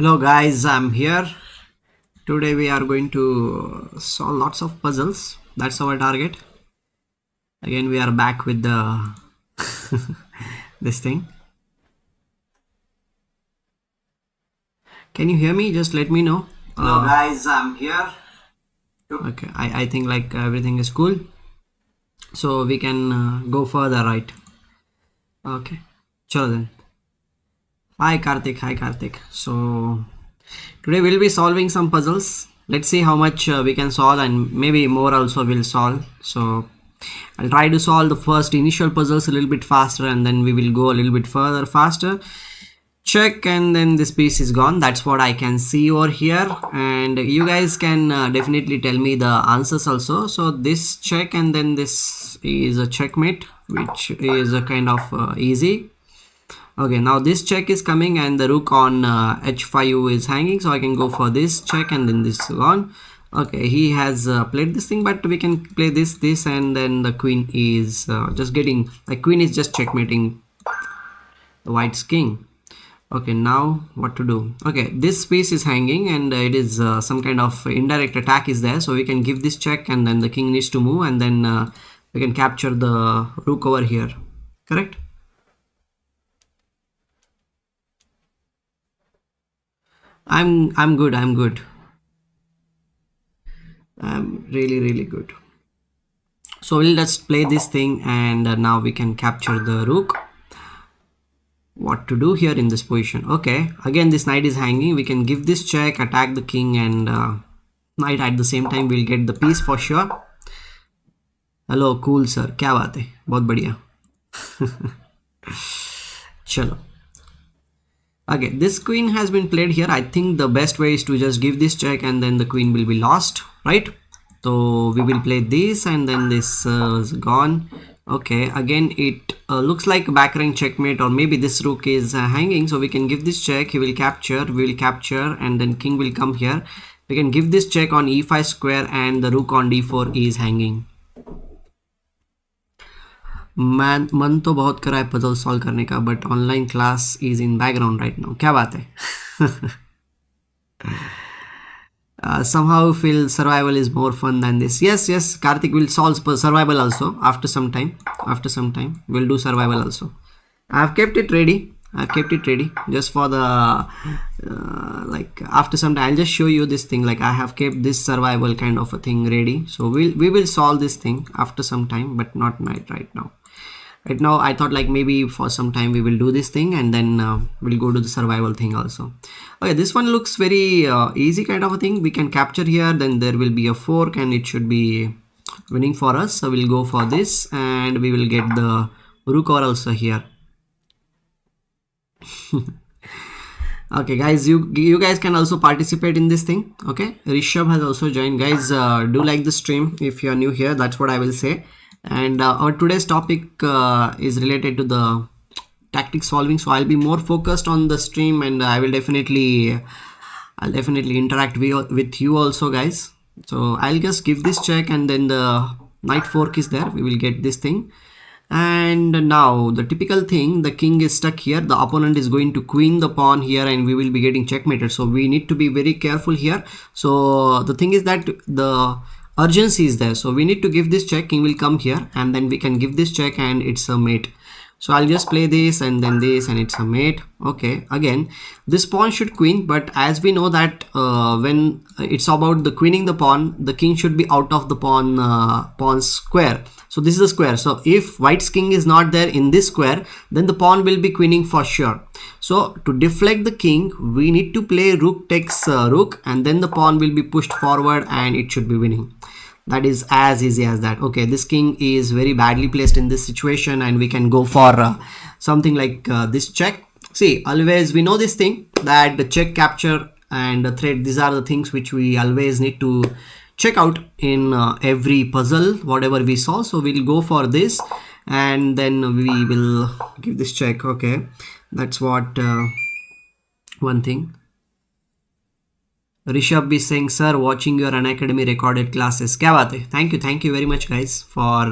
Hello guys, I'm here. Today we are going to solve lots of puzzles. That's our target. Again we are back with the this thing. Can you hear me? Just let me know. Hello guys, I'm here. Okay, I think like everything is cool. So we can go further, right? Okay. Chalo then. Hi Karthik, hi Karthik. So today we'll be solving some puzzles. Let's see how much we can solve, and maybe more also will solve. So I'll try to solve the first initial puzzles a little bit faster, and then we will go a little bit further faster. Check, and then this piece is gone. That's what I can see over here, and you guys can definitely tell me the answers also. So this check, and then this is a checkmate, which is a kind of easy. Okay, now this check is coming and the rook on h5 is hanging, so I can go for this check and then this is gone. Okay, he has played this thing, but we can play this, and then the queen is just getting, like, queen is just checkmating the white's king. Okay, now what to do? Okay, this piece is hanging, and it is some kind of indirect attack is there, so we can give this check, and then the king needs to move, and then we can capture the rook over here. Correct? I'm good. I'm good. I'm really good. So we'll just play this thing, and now we can capture the rook. What to do here in this position? Okay, again this knight is hanging. We can give this check, attack the king, and knight at the same time. We'll get the piece for sure. Hello, cool sir. क्या बात है? बहुत बढ़िया. चलो. Okay, this queen has been played here. I think the best way is to just give this check, and then the queen will be lost, right? So we will play this, and then this is gone. Okay, again it looks like back rank checkmate, or maybe this rook is hanging, so we can give this check. He will capture, we will capture, and then king will come here. We can give this check on e5 square, and the rook on d4 is hanging. मन तो बहुत करा है puzzle solve करने का, but online class is in background right now. क्या बात है? Somehow feel survival is more fun than this. Yes, Karthik will solve survival also after some time. After some time we'll do survival also. I've kept it ready. I've kept it ready just for the like after some time. I'll just show you this thing. Like I have kept this survival kind of a thing ready. So we will solve this thing after some time, but not right now. Right now I thought like maybe for some time we will do this thing, and then we'll go to the survival thing also. Okay, this one looks very easy kind of a thing. We can capture here, then there will be a fork, and it should be winning for us. So we'll go for this, and we will get the rook or also here. Okay guys, you guys can also participate in this thing. Okay, Rishabh has also joined. Guys, do like the stream if you are new here. That's what I will say. And our today's topic is related to the tactic solving, so I'll be more focused on the stream, and I'll definitely interact with you also, guys. So I'll just give this check, and then the knight fork is there. We will get this thing, and now the typical thing, the king is stuck here. The opponent is going to queen the pawn here, and we will be getting checkmated, so we need to be very careful here. So the thing is that the urgency is there, so we need to give this check. King will come here, and then we can give this check, and it's a mate. So I'll just play this, and then this, and it's a mate. Okay, again this pawn should queen, but as we know that when it's about the queening the pawn, the king should be out of the pawn square. So this is a square, so if white's king is not there in this square, then the pawn will be queening for sure. So to deflect the king, we need to play rook takes rook, and then the pawn will be pushed forward, and it should be winning. That is as easy as that. Okay, this king is very badly placed in this situation, and we can go for something like this check. See, always we know this thing, that the check, capture, and the threat, these are the things which we always need to check out in every puzzle whatever we solve. So we'll go for this, and then we will give this check. Okay, that's what one thing. Rishabh is saying, sir, watching your Unacademy recorded classes. क्या बात है? Thank you very much guys for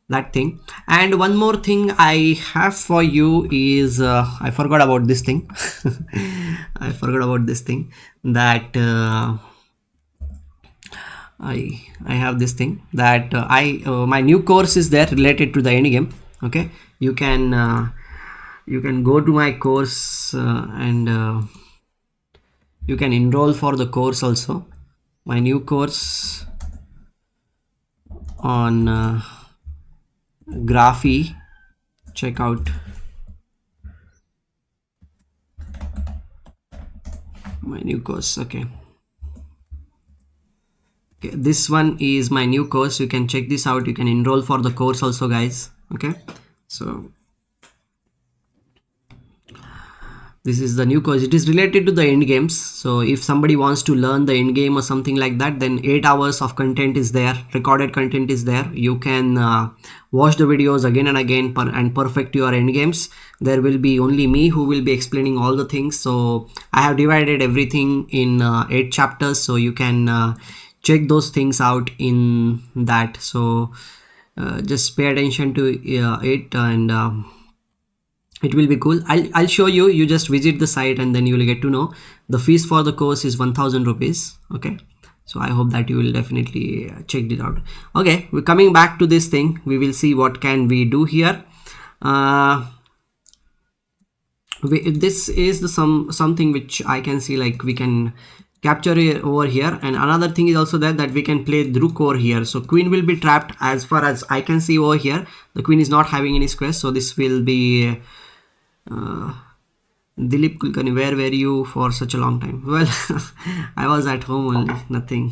that thing. And one more thing I have for you is I forgot about this thing. I forgot about this thing, that I have this thing, that my new course is there related to the end game. Okay, you can go to my course and you can enroll for the course also. My new course on Graphy. Check out my new course. Okay, this one is my new course. You can check this out. You can enroll for the course also, guys. Okay, so this is the new course. It is related to the end games. So if somebody wants to learn the end game or something like that, then 8 hours of content is there, recorded content is there. You can watch the videos again and again and perfect your end games. There will be only me who will be explaining all the things. So I have divided everything in 8 chapters, so you can check those things out in that. So just pay attention to it, and it will be cool. I'll show you. You just visit the site and then you will get to know. The fees for the course is 1000 rupees. Okay, so I hope that you will definitely check it out. Okay, we're coming back to this thing. We will see what can we do here. This is the something which I can see, like we can capture it over here. And another thing is also that we can play rook over here. So queen will be trapped. As far as I can see over here, the queen is not having any squares, so this will be Dilip Kulkarni, where were you for such a long time? Well, I was at home only, nothing.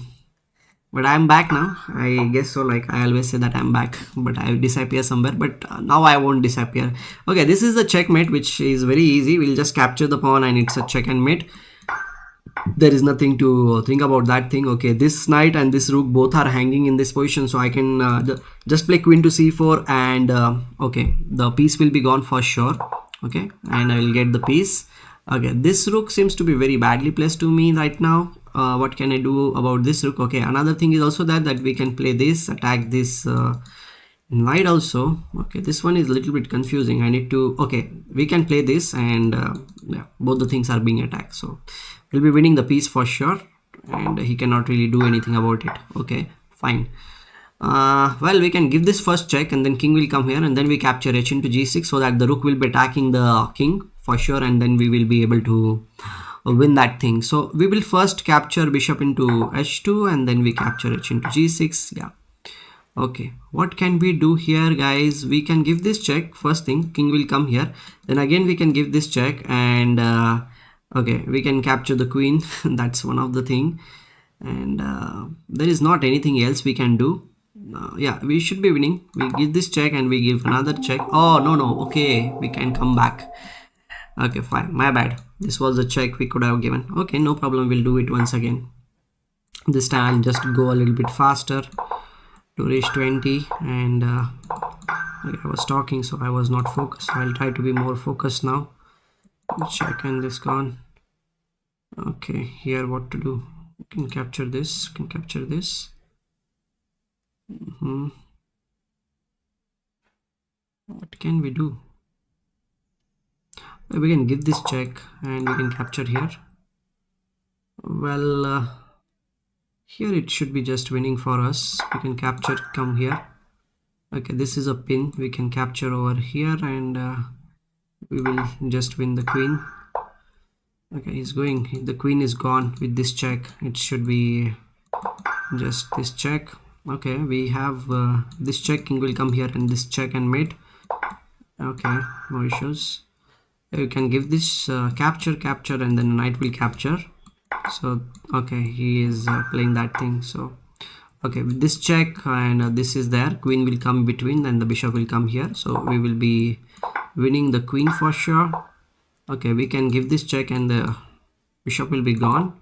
But I'm back now. I guess so. Like I always say that I'm back, but I disappear somewhere. But now I won't disappear. Okay, this is the checkmate, which is very easy. We'll just capture the pawn and it's a check and mate. There is nothing to think about that thing. Okay, this knight and this rook both are hanging in this position, so I can just play queen to c4, and okay, the piece will be gone for sure. Okay, and I will get the piece. Okay, this rook seems to be very badly placed to me right now. What can I do about this rook? Okay, another thing is also that we can play this, attack this knight also. Okay, this one is a little bit confusing. I need to, okay, we can play this, and yeah, both the things are being attacked, so we'll be winning the piece for sure, and he cannot really do anything about it. Okay, fine. Well, we can give this first check, and then king will come here, and then we capture h into g6, so that the rook will be attacking the king for sure, and then we will be able to win that thing. So we will first capture bishop into h2, and then we capture h into g6. Yeah, okay, what can we do here, guys? We can give this check first thing. King will come here, then again we can give this check, and okay, we can capture the queen. That's one of the thing, and there is not anything else we can do. Yeah, we should be winning. We give this check and we give another check. Oh no, okay, we can come back. Okay, fine, my bad. This was the check we could have given. Okay, no problem, we'll do it once again. This time I'll just go a little bit faster to reach 20, and I was talking, so I was not focused. I'll try to be more focused now. Check, and this gone. Okay, here what to do? You can capture this, can capture this. What can we do? We can give this check and we can capture here. Well, here it should be just winning for us. We can capture, come here. Okay, this is a pin. We can capture over here, and we will just win the queen. Okay, he's going. The queen is gone with this check. It should be just this check. Okay, we have this check. King will come here, and this check and mate. Okay, no issues. You can give this capture, and then knight will capture. So okay, he is playing that thing. So okay, with this check, and this is there, queen will come between, and the bishop will come here, so we will be winning the queen for sure. Okay, we can give this check, and the bishop will be gone.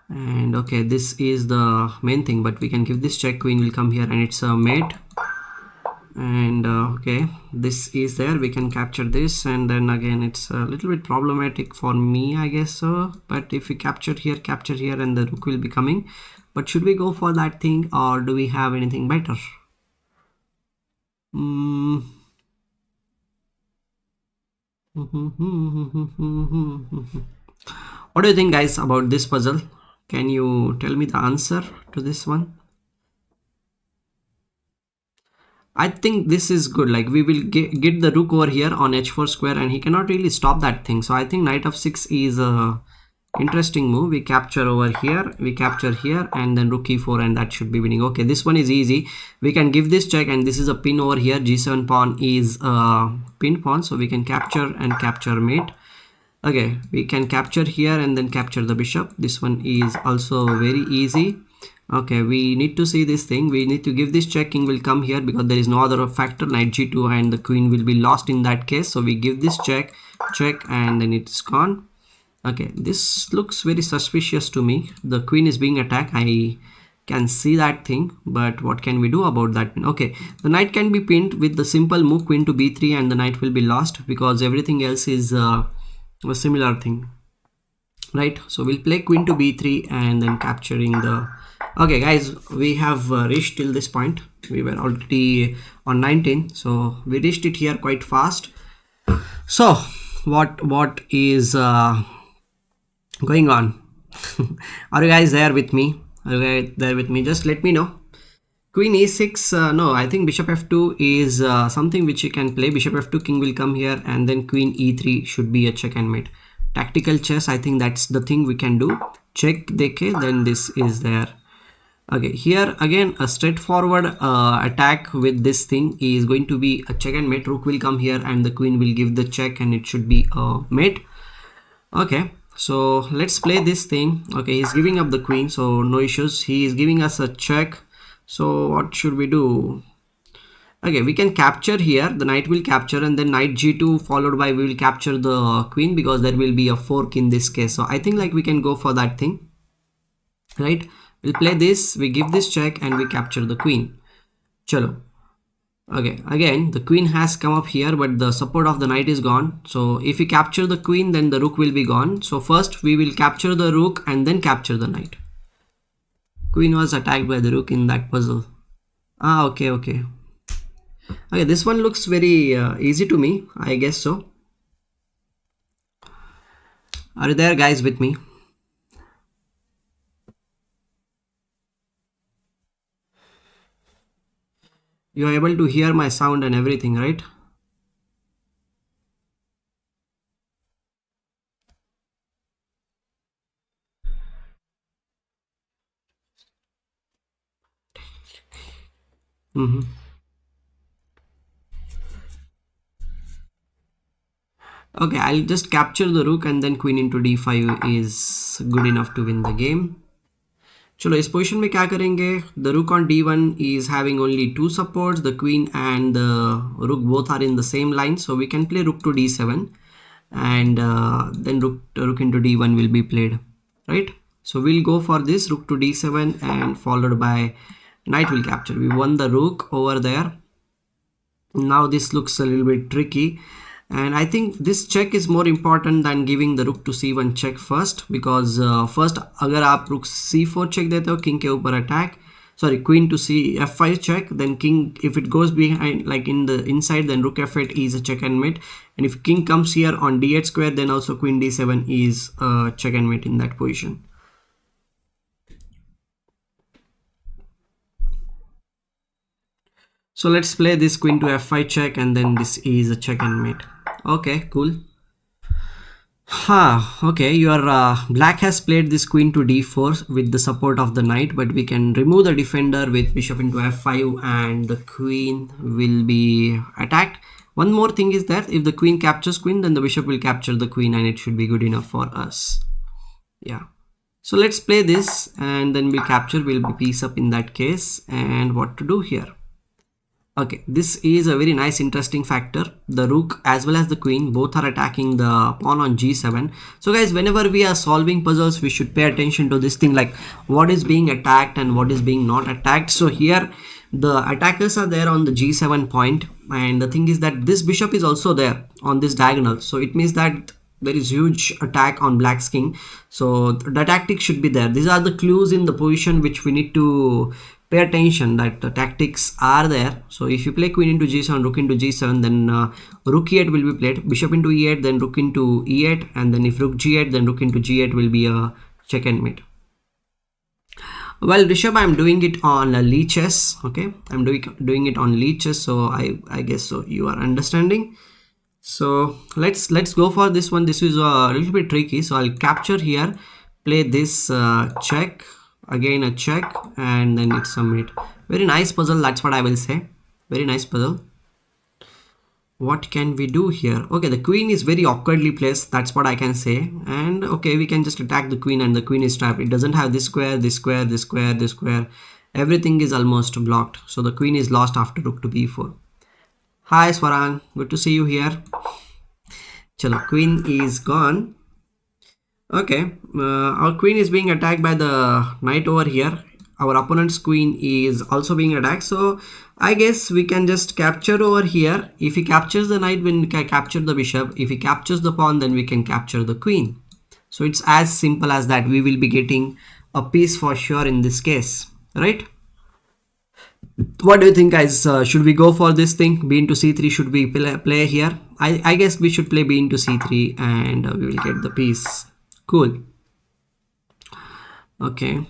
And okay, this is the main thing, but we can give this check, queen will come here, and it's a mate. And okay, this is there, we can capture this, and then again it's a little bit problematic for me, I guess so. But if we capture here, and the rook will be coming. But should we go for that thing, or do we have anything better? Mm. What do you think, guys, about this puzzle? Can you tell me the answer to this one? I think this is good. Like, we will get the rook over here on h4 square, and he cannot really stop that thing. So I think knight of 6 is a interesting move. We capture over here, we capture here, and then rook e4, and that should be winning. Okay, this one is easy. We can give this check, and this is a pin over here. G7 pawn is a pin pawn, so we can capture and capture mate. Okay, we can capture here and then capture the bishop. This one is also very easy. Okay, we need to see this thing. We need to give this check. King will come here because there is no other factor. Knight g2, and the queen will be lost in that case. So we give this check, and then it's gone. Okay, this looks very suspicious to me. The queen is being attacked. I can see that thing, but what can we do about that? Okay, the knight can be pinned with the simple move queen to b3, and the knight will be lost because everything else is a similar thing, right? So we'll play queen to b3 and then capturing the... Okay, guys, we have reached till this point. We were already on 19, so we reached it here quite fast. So what is going on? Are you guys there with me? Are you guys there with me? Just let me know. Queen e6, no, I think bishop f2 is something which you can play. Bishop f2, king will come here, and then queen e3 should be a check and mate. Tactical chess, I think that's the thing we can do. Check deke, then this is there. Okay, here again a straightforward attack with this thing is going to be a check and mate. Rook will come here, and the queen will give the check, and it should be a mate. Okay, so let's play this thing. Okay, he's giving up the queen, so no issues. He is giving us a check. So what should we do? Okay, we can capture here. The knight will capture, and then knight g2 followed by we will capture the queen because there will be a fork in this case. So I think like we can go for that thing, right? We'll play this, we give this check, and we capture the queen. Chalo. Okay, again the queen has come up here, but the support of the knight is gone. So if we capture the queen, then the rook will be gone. So first we will capture the rook and then capture the knight. Queen was attacked by the rook in that puzzle. Ah, okay. Okay, this one looks very easy to me. I guess so. Are you there, guys, with me? You are able to hear my sound and everything, right? Okay, I'll just capture the rook, and then queen into d5 is good enough to win the game. चलो इस position में क्या करेंगे? The rook on d1 is having only two supports. The queen and the rook both are in the same line, so we can play rook to d7, and then rook into d1 will be played, right? So we'll go for this rook to d7 and followed by knight will capture. We won the rook over there. Now this looks a little bit tricky, and I think this check is more important than giving the rook to c1 check first, because first अगर आप rook c4 check देते हो king के ऊपर attack, sorry, queen to f5 check, then king, if it goes behind like in the inside, then rook f8 is a check and mate, and if king comes here on d8 square, then also queen d7 is a check and mate in that position. So let's play this queen to f5 check, and then this is a check and mate. Okay, cool. Okay, your black has played this queen to d4 with the support of the knight, but we can remove the defender with bishop into f5, and the queen will be attacked. One more thing is that if the queen captures queen, then the bishop will capture the queen, and it should be good enough for us. Yeah, so let's play this, and then we capture, will be piece up in that case. And what to do here? Okay, this is a very nice interesting factor. The rook as well as the queen both are attacking the pawn on g7. So guys, whenever we are solving puzzles, we should pay attention to this thing, like what is being attacked and what is being not attacked. So here the attackers are there on the g7 point, and the thing is that this bishop is also there on this diagonal, so it means that there is huge attack on black's king. So the tactic should be there. These are the clues in the position which we need to pay attention that the tactics are there. So if you play queen into g7, rook into g7, then rook e8 will be played, bishop into e8, then rook into e8, and then if rook g8, then rook into g8 will be a check and mate. Well, Rishabh, I'm doing it on Lichess. Okay, I'm doing it on Lichess, so I guess so you are understanding. So let's go for this one. This is a little bit tricky, so I'll capture here, play this check, again a check, and then it's a mate. Very nice puzzle, that's what I will say. Very nice puzzle. What can we do here? Okay, the queen is very awkwardly placed, that's what I can say. And okay, we can just attack the queen, and the queen is trapped. It doesn't have this square, this square, this square, this square. Everything is almost blocked, so the queen is lost after rook to b4. Hi Swarang, good to see you here. Chalo, queen is gone. Okay, our queen is being attacked by the knight over here. Our opponent's queen is also being attacked, so I guess we can just capture over here. If he captures the knight, we can capture the bishop. If he captures the pawn, then we can capture the queen. So it's as simple as that. We will be getting a piece for sure in this case, right? What do you think, guys? Should we go for this thing? B into c3, should we play here? I guess we should play b into c3, and we will get the piece. Cool. Okay.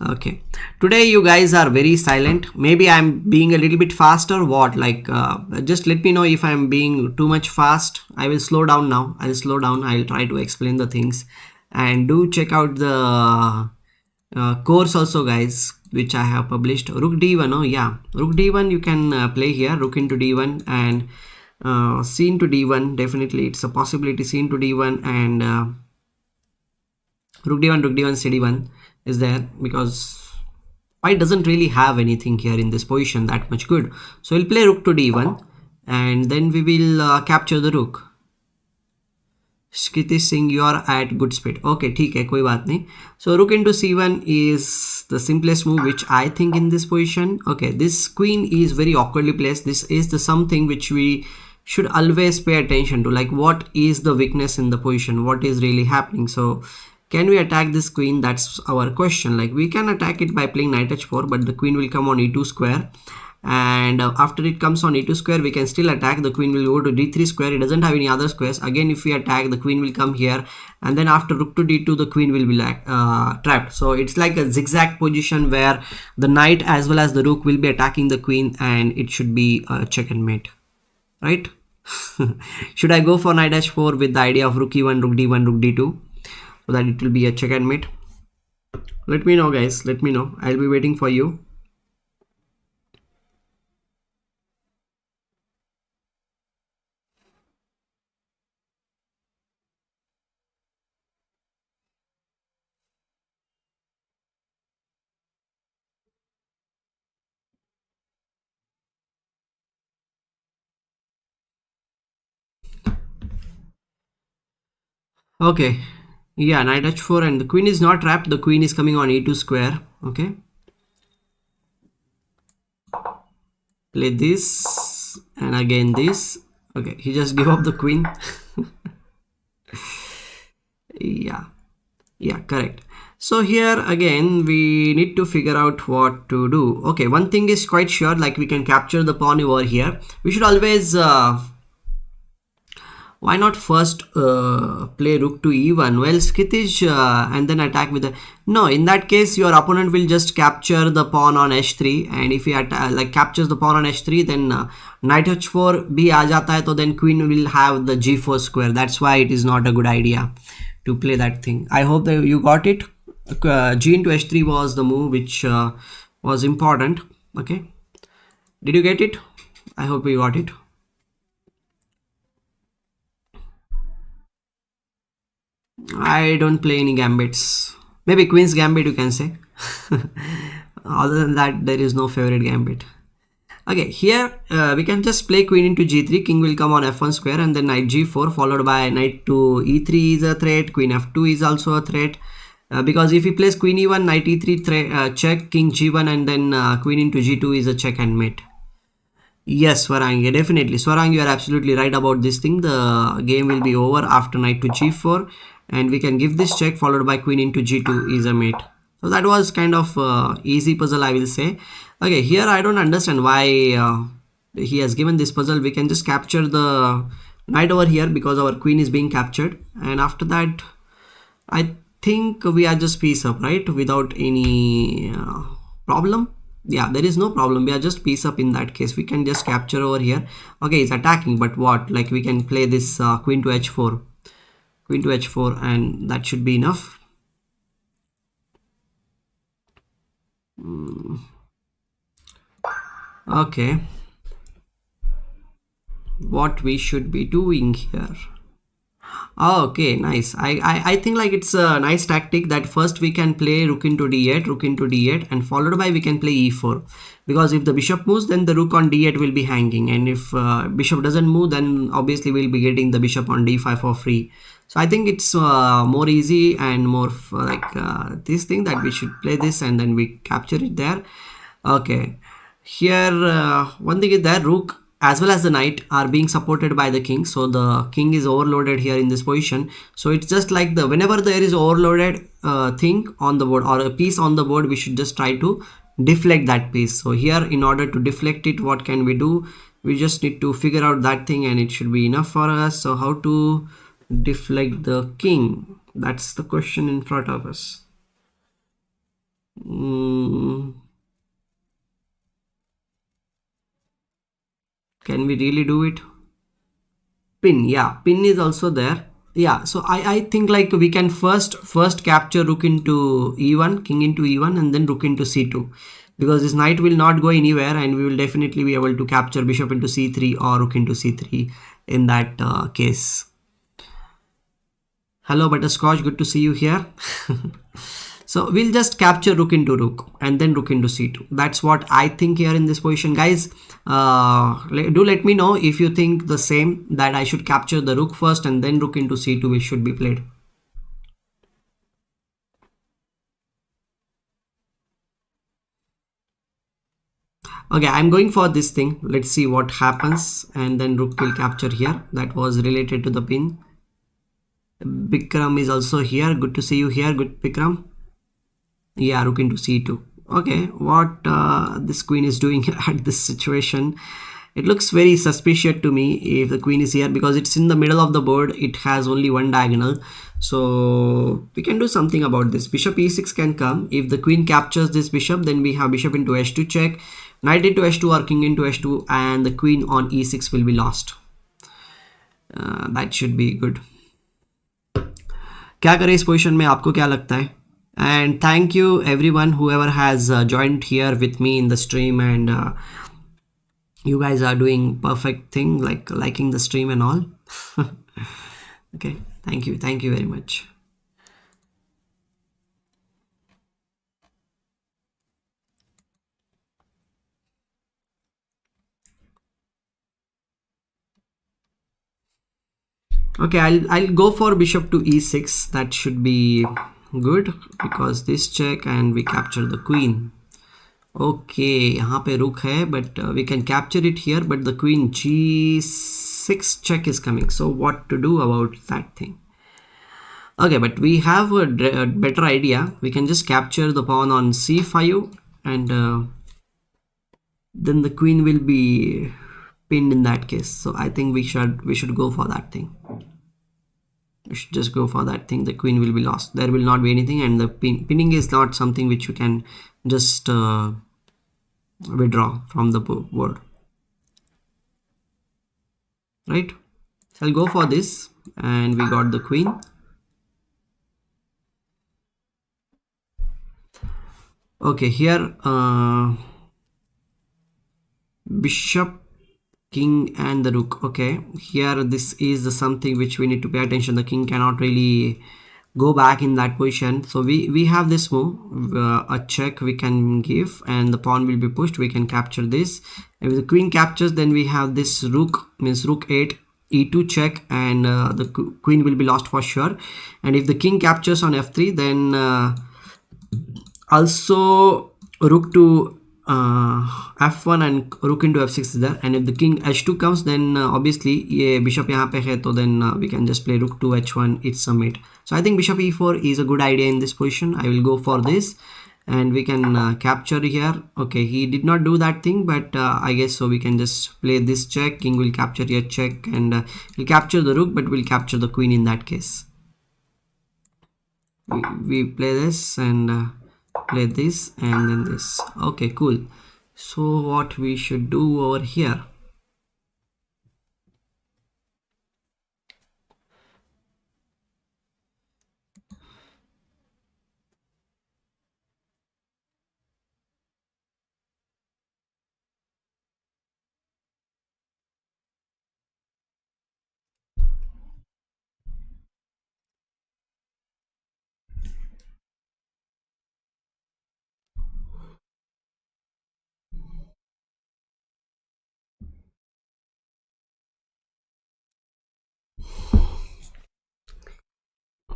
Okay, today you guys are very silent. Maybe I'm being a little bit fast or what, like just let me know if I'm being too much fast. I will slow down now. I'll slow down. I'll try to explain the things, and do check out the course also, guys, which I have published. Rook d1. Oh yeah, rook d1 you can play here. Rook into d1 and c into d1. Definitely it's a possibility. C into d1 and rook d1, cd1 is there, because white doesn't really have anything here in this position that much good. So we'll play rook to d1, and then we will capture the rook. Kshitish Singh, you are at good speed. Okay, ठीक है, कोई बात नहीं. So rook into c1 is the simplest move which I think in this position. Okay, this queen is very awkwardly placed. This is the something which we should always pay attention to, like what is the weakness in the position, what is really happening. So can we attack this queen? That's our question. Like we can attack it by playing knight h4, but the queen will come on e2 square, and after it comes on e2 square, we can still attack. The queen will go to d3 square. It doesn't have any other squares. Again, if we attack, the queen will come here, and then after rook to d2, the queen will be like trapped. So it's like a zigzag position where the knight as well as the rook will be attacking the queen, and it should be a check and mate, right? Should I go for knight h4 with the idea of rook e1, rook d1, rook d2, so that it will be a check and mate? Let me know, guys. Let me know. I'll be waiting for you. Okay, yeah, knight h4, and the queen is not trapped. The queen is coming on e2 square. Okay, play this, and again this. Okay, he just gave up the queen. yeah, correct. So here again we need to figure out what to do. Okay, one thing is quite sure, like we can capture the pawn over here. We should always why not first play rook to e1? Well, Kshitish, and then attack with the... No, in that case your opponent will just capture the pawn on h3, and if he like captures the pawn on h3, then knight h4 bhi aa jata hai, so then queen will have the g4 square. That's why it is not a good idea to play that thing. I hope that you got it. G into h3 was the move which was important. Okay, did you get it? I hope you got it. I don't play any gambits. Maybe queen's gambit you can say. Other than that, there is no favorite gambit. Okay, here we can just play queen into g3. King will come on f1 square, and then knight g4 followed by knight to e3 is a threat. Queen f2 is also a threat. Because if he plays queen e1, knight e3 check, king g1, and then queen into g2 is a check and mate. Yes, Swarang, definitely. Swarang, you are absolutely right about this thing. The game will be over after knight to g4, and we can give this check followed by queen into g2 is a mate. So that was kind of easy puzzle, I will say. Okay, here I don't understand why he has given this puzzle. We can just capture the knight over here because our queen is being captured, and after that, I think we are just piece up, right? Without any problem. Yeah, there is no problem. We are just piece up in that case. We can just capture over here. Okay, it's attacking, but what? Like we can play this queen to h4. Queen to h4 and that should be enough. Okay. What we should be doing here? Oh, okay, nice. I think like it's a nice tactic that first we can play rook into d8, rook into d8, and followed by we can play e4. Because if the bishop moves, then the rook on d8 will be hanging, and if bishop doesn't move, then obviously we'll be getting the bishop on d5 for free. So I think it's more easy and more this thing that we should play this and then we capture it there. Okay, here one thing is that rook as well as the knight are being supported by the king, so the king is overloaded here in this position. So it's just like the whenever there is overloaded thing on the board or a piece on the board, we should just try to deflect that piece. So here in order to deflect it, what can we do? We just need to figure out that thing and it should be enough for us. So how to deflect the king? That's the question in front of us. Can we really do it? Pin, yeah, pin is also there. Yeah, so I think like we can first capture rook into e1, king into e1, and then rook into c2, because this knight will not go anywhere and we will definitely be able to capture bishop into c3 or rook into c3 in that case. Hello Butterscotch, good to see you here. So we'll just capture rook into rook and then rook into c2. That's what I think here in this position, guys. Do let me know if you think the same, that I should capture the rook first and then rook into c2 which should be played. Okay, I'm going for this thing. Let's see what happens, and then rook will capture here. That was related to the pin. Bikram is also here. Good to see you here. Good, Bikram. Yeah, rook into c2. Okay, what this queen is doing at this situation, it looks very suspicious to me if the queen is here, because it's in the middle of the board. It has only one diagonal, so we can do something about this. Bishop e6 can come. If the queen captures this bishop, then we have bishop into h2 check, knight into h2 or king into h2, and the queen on e6 will be lost. That should be good. क्या करें इस position में, आपको क्या लगता है? And thank you everyone whoever has joined here with me in the stream, and you guys are doing perfect thing, like liking the stream and all. Okay, thank you very much. Okay, I'll go for bishop to e6. That should be good because this check and we capture the queen. Okay, यहाँ पे rook है, but we can capture it here, but the queen g6 check is coming. So what to do about that thing? Okay, but we have a better idea. We can just capture the pawn on c5 and then the queen will be pinned in that case. So I think we should go for that thing. We should just go for that thing. The queen will be lost. There will not be anything, and the pinning is not something which you can just withdraw from the board, right? So I'll go for this, and we got the queen. Okay, here bishop, king and the rook. Okay, here this is the something which we need to pay attention. The king cannot really go back in that position, so we have this move, a check we can give, and the pawn will be pushed. We can capture this, and if the queen captures, then we have this rook, means rook 8 e2 check, and the queen will be lost for sure. And if the king captures on f3, then also rook to f1 and rook into f6 is there, and if the king h2 comes, then obviously ये bishop यहाँ पे है, तो then we can just play rook to h1, it's a mate. So I think bishop e4 is a good idea in this position. I will go for this, and we can capture here. Okay, he did not do that thing, but I guess so we can just play this check. King will capture here, check, and we'll capture the rook, but we'll capture the queen in that case. We play this and play this and then this. Okay, cool. So what we should do over here?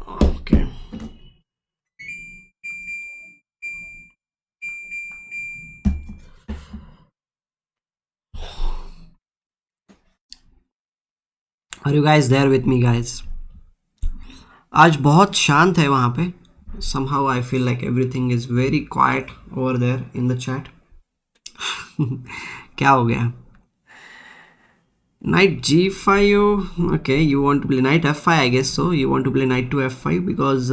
Okay. Are you guys there with me, guys? आज बहुत शांत है वहाँ पे. Somehow I feel like everything is very quiet over there in the chat. क्या हो गया? Knight g5. Okay, you want to play knight f5, I guess so. You want to play knight to f5 because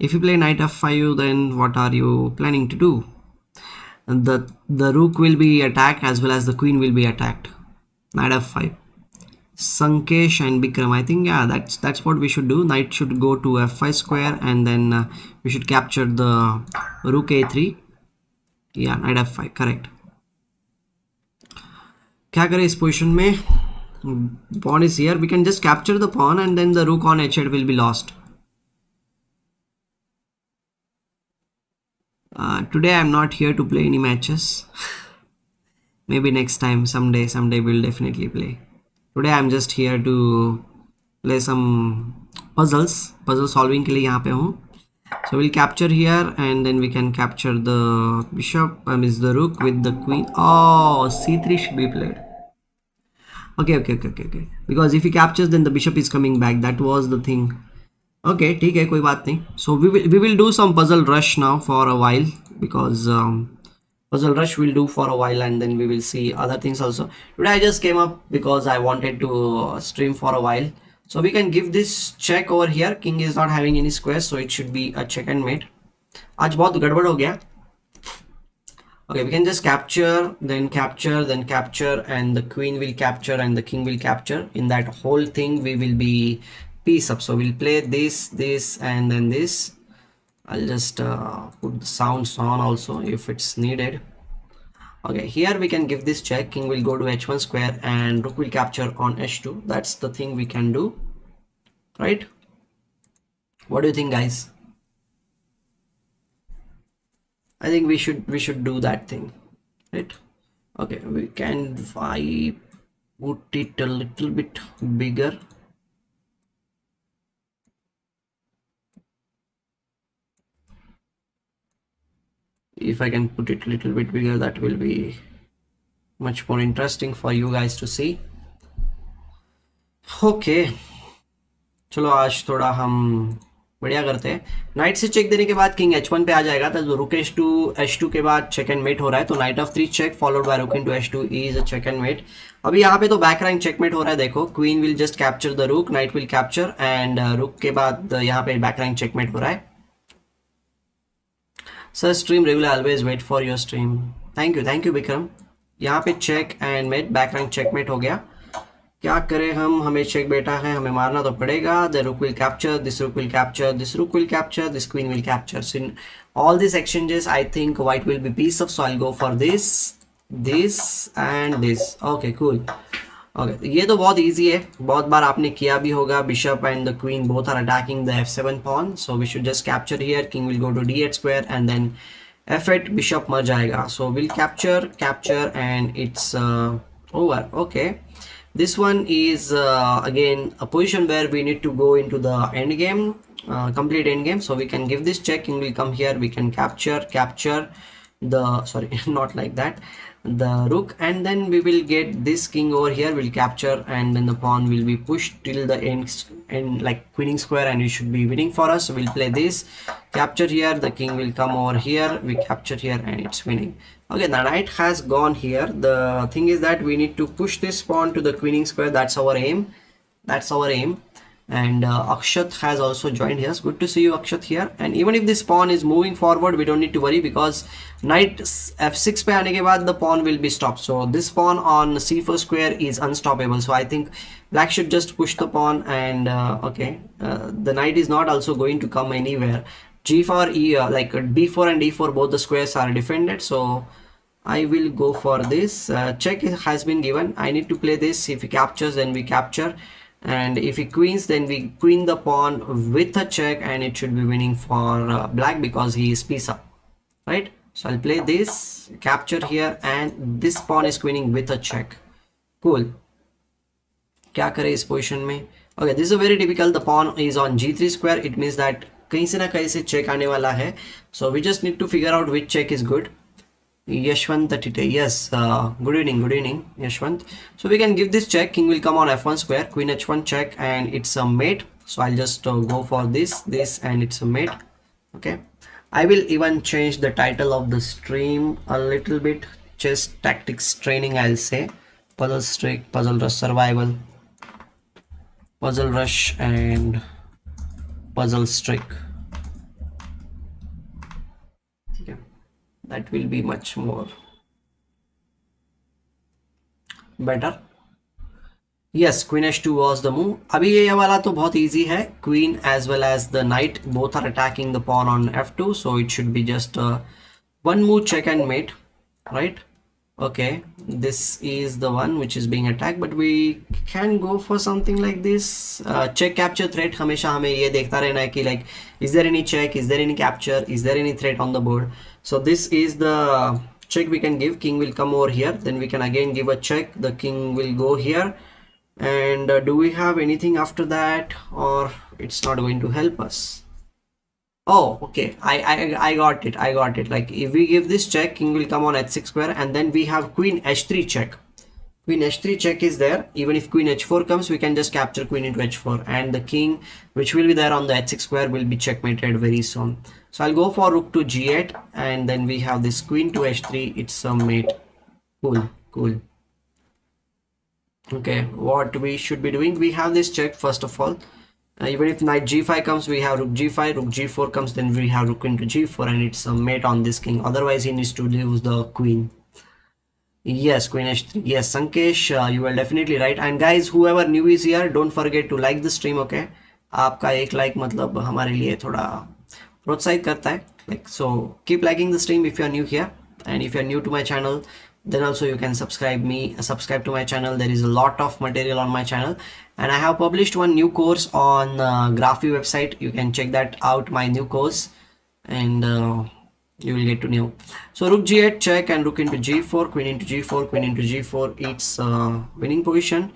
if you play knight f5, then what are you planning to do? The rook will be attacked as well as the queen will be attacked. Knight f5. Sankesh and Bikram, I think, yeah, that's what we should do. Knight should go to f5 square, and then we should capture the rook a3. Yeah, knight f5, correct. क्या करें इस position में? Pawn is here. We can just capture the pawn, and then the rook on h8 will be lost. Today I'm not here to play any matches. Maybe next time, someday we'll definitely play. Today I'm just here to play some puzzle solving के लिए यहाँ पे हूँ. So we'll capture here, and then we can capture the bishop, is the rook with the queen. Oh, c3 should be played. Okay. Because if he captures, then the bishop is coming back. That was the thing. Okay, ठीक है, कोई बात नहीं. So we will do some puzzle rush now for a while, because puzzle rush we'll do for a while, and then we will see other things also. Today I just came up because I wanted to stream for a while. So we can give this check over here. King is not having any squares, so it should be a check and mate. आज बहुत गड़बड़ हो गया. Okay, we can just capture, then capture, then capture, and the queen will capture and the king will capture. In that whole thing we will be piece up. So we'll play this and then this. I'll just put the sounds on also if it's needed. Okay, here we can give this check. King will go to h1 square and rook will capture on h2. That's the thing we can do, right? What do you think, guys? I think we should do that thing, right? Okay, we can put it a little bit bigger. If I can put it a little bit bigger, that will be much more interesting for you guys to see. Okay, चलो आज थोड़ा हम बढ़िया करते हैं. Night से check देने के बाद किंग h1 पे आ जाएगा, तो रुक h2 के बाद चेक एंड मेट हो रहा है. तो knight F 3 check followed by rook into h2 is a check and mate. अभी यहाँ पे तो बैक रैंक चेकमेट हो रहा है. देखो, queen will just capture the रुक, नाइट विल कैप्चर, एंड रुक के बाद यहाँ पे बैक रैंक चेकमेट हो रहा है. Sir stream regular, always wait for your stream. Thank you Vikram. यहाँ पे check and mate, back rank checkmate हो गया. क्या करें हम, हमें चेक बेटा है, हमें मारना तो पड़ेगा. The rook will capture, this rook will capture, this rook will capture, this queen will capture. So in all this exchanges I think white will be piece off. So I will go for this and this. Okay cool. Okay, ये तो बहुत easy है, बहुत बार आपने किया भी होगा. Bishop and the queen both are attacking the f7 pawn, so we should just capture here. King will go to d8 square and then f8, bishop मर जाएगा. So will capture and it's over. Okay, this one is again a position where we need to go into the end game, complete end game. So we can give this check. King will come here, we can capture. the, sorry, not like that, the rook, and then we will get this king over here, will capture, and then the pawn will be pushed till the end like queening square, and it should be winning for us. So we'll play this, capture here, the king will come over here, we capture here, and it's winning. Okay, the knight has gone here. The thing is that we need to push this pawn to the queening square. That's our aim. That's our aim. And Akshat has also joined here. Good to see you, Akshat, here. And even if this pawn is moving forward, we don't need to worry, because knight f6 pe aane ke baad the pawn will be stopped. So this pawn on c4 square is unstoppable. So I think black should just push the pawn, and okay, the knight is not also going to come anywhere. g4 like b4 and d4, both the squares are defended. So I will go for this. Check has been given. I need to play this. If he captures, then we capture, and if he queens, then we queen the pawn with a check, and it should be winning for black because he is piece up, right? So I'll play this, capture here, and this pawn is queening with a check. Cool. क्या करे इस position में? Okay, this is a very typical. The pawn is on g3 square. It means that कहीं से ना कहीं से check आने वाला है. So we just need to figure out which check is good. Yashwant Tite, yes, good evening Yashwant. So we can give this check. King will come on f1 square, queen h1 check, and it's a mate. So I'll just go for this, and it's a mate. Okay, I will even change the title of the stream a little bit. Chess tactics training, I'll say. Puzzle streak, puzzle rush survival, puzzle rush, and puzzle streak. Okay, that will be much more better. Yes, queen h2 was the move. अभी ये वाला तो बहुत easy है. Queen as well as the knight both are attacking the pawn on f2, so it should be just one move check and mate, right? Okay, this is the one which is being attacked, but we can go for something like this. Check capture threat. हमेशा हमें ये देखता रहना है कि like, is there any check, is there any capture, is there any threat on the board? So this is the check we can give. King will come over here, then we can again give a check. The king will go here, and do we have anything after that, or it's not going to help us? Oh, okay, I got it. Like if we give this check, king will come on h6 square, and then we have queen h3 check. Queen h3 check is there. Even if queen h4 comes, we can just capture queen into h4, and the king which will be there on the h6 square will be checkmated very soon. So I'll go for rook to g8, and then we have this queen to h3. It's a mate. Cool. Okay, what we should be doing, we have this check first of all. Even if knight g5 comes, we have rook g5, rook g4 comes, then we have rook into g4, and it's a mate on this king. Otherwise he needs to lose the queen. Yes, queen h3. Yes, Sankesh, you were definitely right. And guys, whoever new is here, don't forget to like the stream. Okay, आपका एक like मतलब हमारे लिए थोड़ा प्रोत्साहित करता है. Like, so keep liking the stream if you are new here, and if you are new to my channel, then also you can subscribe to my channel. There is a lot of material on my channel, and I have published one new course on Graphy website. You can check that out, my new course, and you will get to know. So rook g8 check, and rook into g4, queen into g4, queen into g4. It's winning position.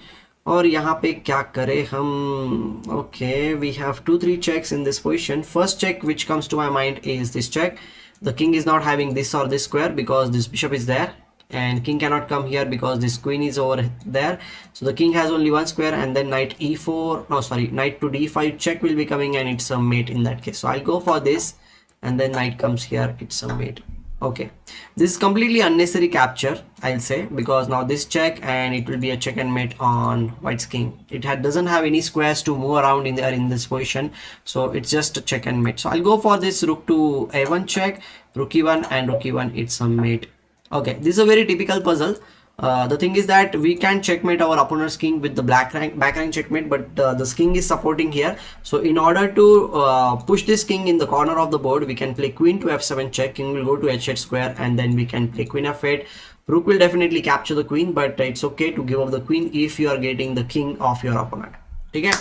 और यहाँ पे क्या करें हम? Okay, we have 2-3 checks in this position. First check which comes to my mind is this check. The king is not having this or this square because this bishop is there, and king cannot come here because this queen is over there. So the king has only one square, and then knight e4, no sorry, knight to d5 check will be coming, and it's a mate in that case. So I'll go for this, and then knight comes here, it's a mate. Okay, this is completely unnecessary capture, I'll say, because now this check, and it will be a check and mate on white's king. It doesn't have any squares to move around in there in this position, so it's just a check and mate. So I'll go for this rook to a1 check, rook e1, and rook e1, it's a mate. Okay, this is a very typical puzzle. The thing is that we can checkmate our opponent's king with the back rank checkmate, but this king is supporting here. So in order to push this king in the corner of the board, we can play queen to f7 check, king will go to h8 square, and then we can play queen f8. Rook will definitely capture the queen, but it's okay to give up the queen if you are getting the king of your opponent. ठीक है,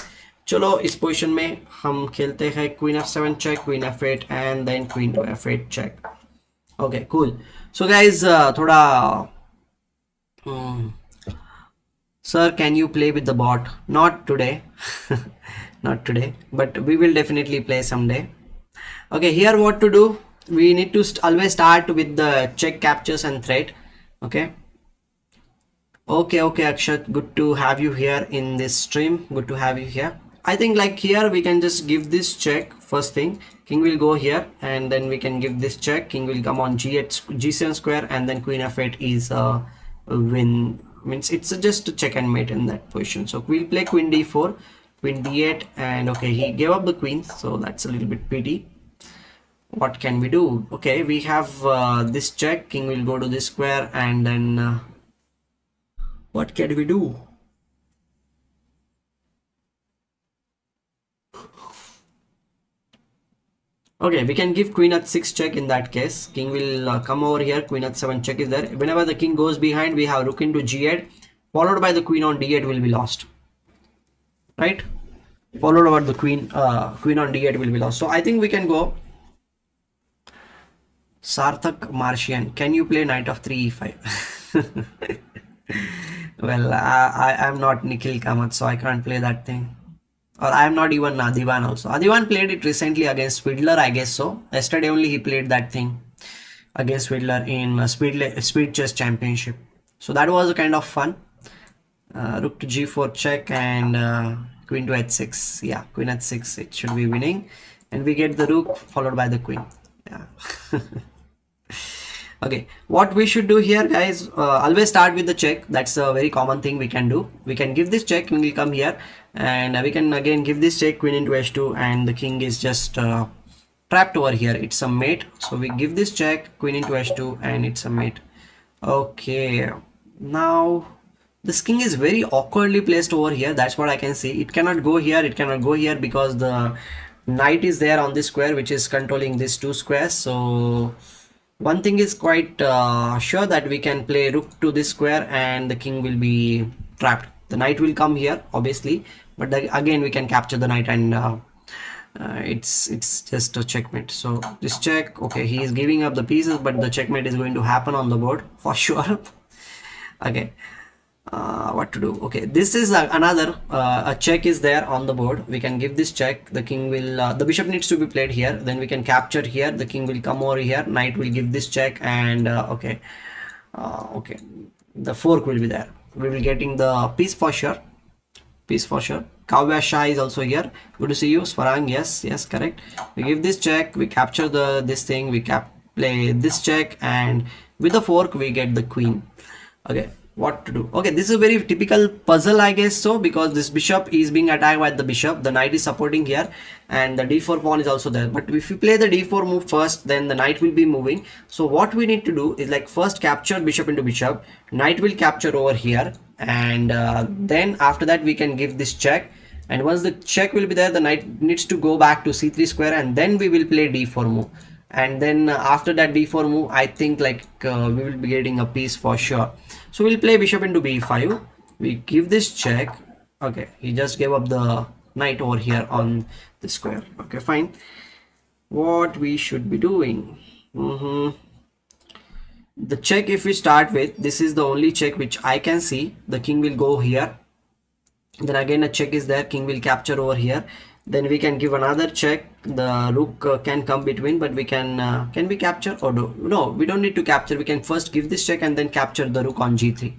चलो इस position में हम खेलते हैं queen f7 check, queen f8, and then queen to f8 check. Okay, cool. So guys, थोड़ा sir, can you play with the bot? Not today. Not today, but we will definitely play someday. Okay, here what to do? we need to always start with the check, captures and threat. Okay. Okay, Akshat, good to have you here in this stream. Good to have you here. I think like here we can just give this check first thing. King will go here and then we can give this check. King will come on G8, G7 square, and then Queen F8 is a win. Means it's just a check and mate in that position. So we'll play Queen D4, Queen D8, and okay, he gave up the queen, so that's a little bit pity. What can we do? Okay, we have this check. King will go to this square, and then what can we do? Okay, we can give Queen H6 check in that case. King will come over here. Queen H7 check is there. Whenever the king goes behind, we have rook into G8, followed by the queen on D8 will be lost. Right? Followed by the queen on D8 will be lost. So I think we can go Sarthak Martian. Can you play knight of 3 e5? Well, I am not Nikhil Kamath, so I can't play that thing. Or I am not even Adivan also. Adivan played it recently against Fiddler, I guess so. Yesterday only he played that thing against Fiddler in Speed Chess Championship. So that was a kind of fun. Rook to G4 check and Queen to H6. Yeah, Queen H6. It should be winning. And we get the rook followed by the queen. Yeah. Okay, what we should do here, guys, always start with the check. That's a very common thing we can do. We can give this check, king will come here, and we can again give this check, queen into h2, and the king is just trapped over here. It's a mate, so we give this check, queen into h2, and it's a mate. Okay, now this king is very awkwardly placed over here. That's what I can see. It cannot go here, it cannot go here, because the knight is there on this square, which is controlling these two squares. So one thing is quite sure, that we can play rook to this square and the king will be trapped. The knight will come here obviously, but again we can capture the knight, and it's just a checkmate. So this check, okay, he is giving up the pieces, but the checkmate is going to happen on the board for sure. Okay, what to do? Okay, this is another a check is there on the board. We can give this check. The king will the bishop needs to be played here, then we can capture here. The king will come over here, knight will give this check, and okay, the fork will be there. We will getting the piece for sure. Kavya Shah is also here. Good to see you. Swarang, yes, correct. We give this check, we capture this thing, we play this check, and with the fork we get the queen. Okay, what to do? Okay, this is a very typical puzzle, I guess so, because this bishop is being attacked by the bishop. The knight is supporting here, and the d4 pawn is also there. But if you play the d4 move first, then the knight will be moving. So what we need to do is like first capture bishop into bishop. Knight will capture over here, and then after that we can give this check. And once the check will be there, the knight needs to go back to c3 square, and then we will play d4 move. And then after that d4 move, I think like we will be getting a piece for sure. So we'll play bishop into b5. We give this check. Okay, he just gave up the knight over here on the square. Okay, fine. What we should be doing? The check, if we start with, this is the only check which I can see. The king will go here. Then again a check is there. King will capture over here. Then we can give another check. The rook can come between, but we can we capture or no, we don't need to capture. We can first give this check and then capture the rook on g3.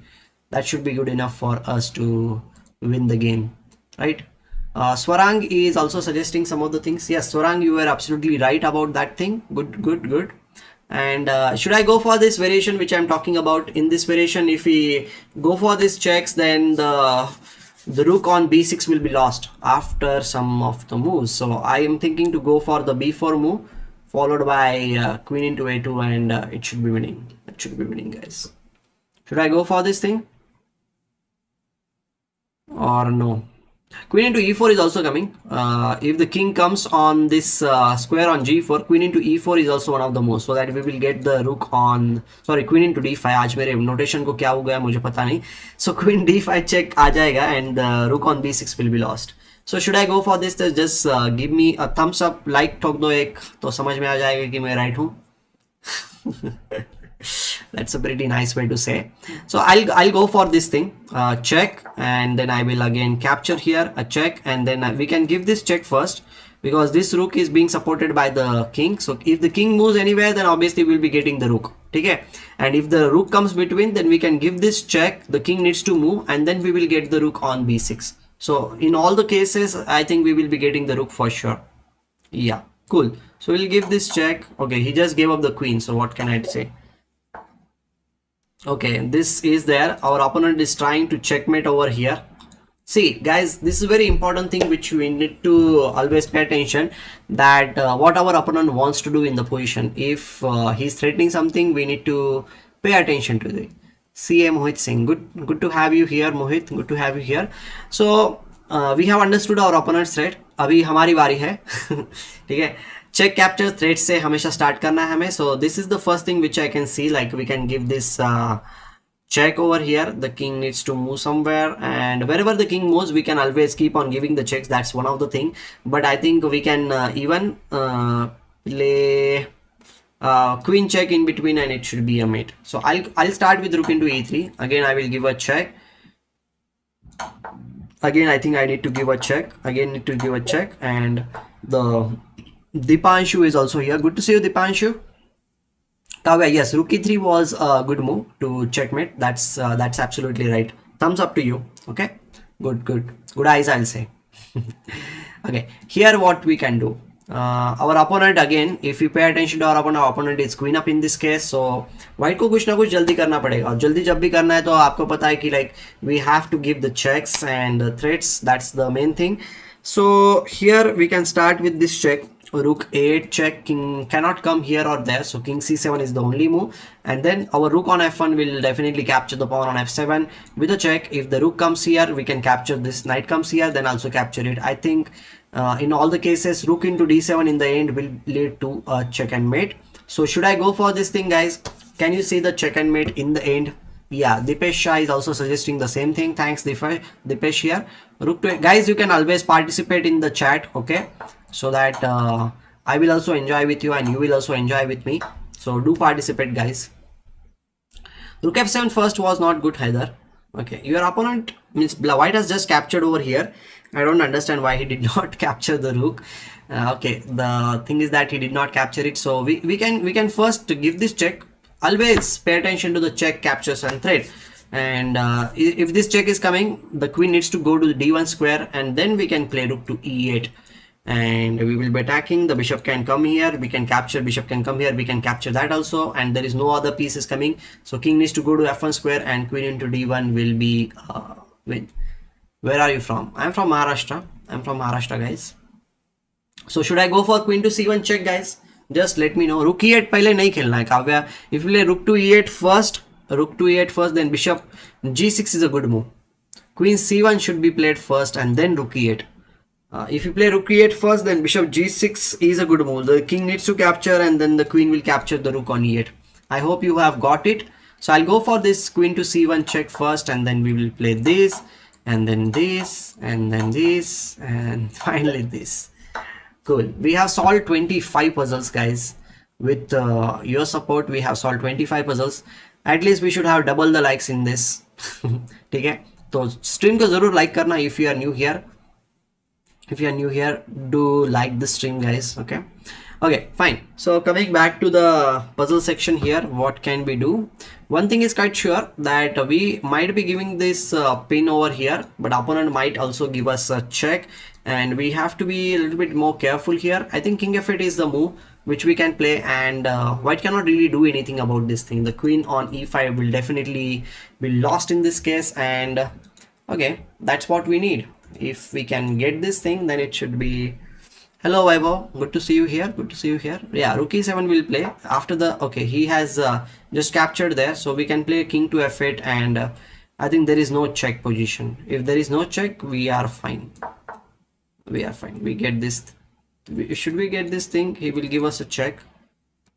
That should be good enough for us to win the game, right? Swarang is also suggesting some of the things. Yes, Swarang, you were absolutely right about that thing. Good. And should I go for this variation which I'm talking about? In this variation, if we go for these checks, then the rook on b6 will be lost after some of the moves. So I am thinking to go for the b4 move followed by queen into a2, and it should be winning. It should be winning, guys. Should I go for this thing or no? Queen into e4 is also coming. If the king comes on this square on g4, queen into e4 is also one of the moves, so that we will get the rook on, sorry, queen into d5. आज मेरे notation को क्या हो गया मुझे पता नहीं. So queen d5 check आ जाएगा, and rook on b6 will be lost. So should I go for this? Just give me a thumbs up, like ठोक दो एक, तो समझ में आ जाएगा कि मैं right हूँ. That's a pretty nice way to say. So I'll go for this thing, check, and then I will again capture here a check, and then we can give this check first. because this rook is being supported by the king. So if the king moves anywhere, then obviously we'll be getting the rook. Okay, and if the rook comes between, then we can give this check. The king needs to move, and then we will get the rook on b6. So in all the cases, I think we will be getting the rook for sure. Yeah, cool. So we'll give this check. Okay, he just gave up the queen, so what can I say? Okay, this is there. Our opponent is trying to checkmate over here. See guys, this is a very important thing which we need to always pay attention, that what our opponent wants to do in the position. If he's threatening something, we need to pay attention to it. CA Mohit Singh, good to have you here. Mohit, good to have you here. So we have understood our opponent's threat. अभी हमारी बारी है. ठीक है, check capture threat से हमेशा start करना है हमें. So this is the first thing which I can see, like we can give this check over here. The king needs to move somewhere, and wherever the king moves, we can always keep on giving the checks. That's one of the thing. But I think we can even play queen check in between, and it should be a mate. So I'll start with rook into e3. Again, I will give a check. Again, I think I need to give a check. Again, need to give a check, and the Dipanshu is also here. Good to see you, Dipanshu. Kavya, yes, rook e3 was a good move to checkmate. That's absolutely right. Thumbs up to you. Okay, good eyes, I'll say. Okay, here what we can do. Our opponent, again, if you pay attention to our opponent is queen up in this case. So white को कुछ ना कुछ जल्दी करना पड़ेगा, और जल्दी जब भी करना है तो आपको पता है कि like we have to give the checks and the threats. That's the main thing. So here we can start with this check. Rook a8 check, king cannot come here or there, so king c7 is the only move, and then our rook on f1 will definitely capture the pawn on f7 with a check. If the rook comes here, we can capture this. Knight comes here, then also capture it. I think in all the cases, rook into d7 in the end will lead to a check and mate. So should I go for this thing, guys? Can you see the check and mate in the end? Yeah, Dipesh Shah is also suggesting the same thing. Thanks, Dipesh here. Rook to, guys, you can always participate in the chat, okay? So that I will also enjoy with you, and you will also enjoy with me. So do participate, guys. Rook f7 first was not good either. Okay, your opponent means white has just captured over here. I don't understand why he did not capture the rook. Okay, the thing is that he did not capture it. So we can first give this check. Always pay attention to the check, captures and threat. And if this check is coming, the queen needs to go to the d1 square, and then we can play rook to e8. And we will be attacking. The bishop can come here, we can capture. Bishop can come here, we can capture that also, and there is no other pieces coming. So king needs to go to f1 square, and queen into d1 will be win. Where are you from? I'm from Maharashtra. I'm from Maharashtra, guys. So should I go for queen to c1 check, guys? Just let me know. Rook e8 पहले नहीं खेलना है Kavya. If you play rook to e8 first, then bishop g6 is a good move. Queen c1 should be played first, and then rook e8. If you play rook e8 first, then bishop g6 is a good move. The king needs to capture, and then the queen will capture the rook on e8. I hope you have got it. So I'll go for this queen to c1 check first, and then we will play this, and then this, and then this, and finally this. Cool. We have solved 25 puzzles, guys. With your support, we have solved 25 puzzles. At least we should have double the likes in this. ठीक है, तो stream को जरूर like करना if you are new here. If you are new here, do like the stream, guys. Okay, fine. So coming back to the puzzle section here, what can we do? One thing is quite sure, that we might be giving this pin over here, but opponent might also give us a check, and we have to be a little bit more careful here. I think king f8 is the move which we can play, and white cannot really do anything about this thing. The queen on e5 will definitely be lost in this case, and okay, that's what we need. If we can get this thing, then it should be. Hello Vaibhav, good to see you here. Good to see you here. Yeah, rook e7 will play after the. Okay, he has just captured there, so we can play king to f8, and I think there is no check position. If there is no check, we are fine. We are fine. We get this. Should we get this thing? He will give us a check,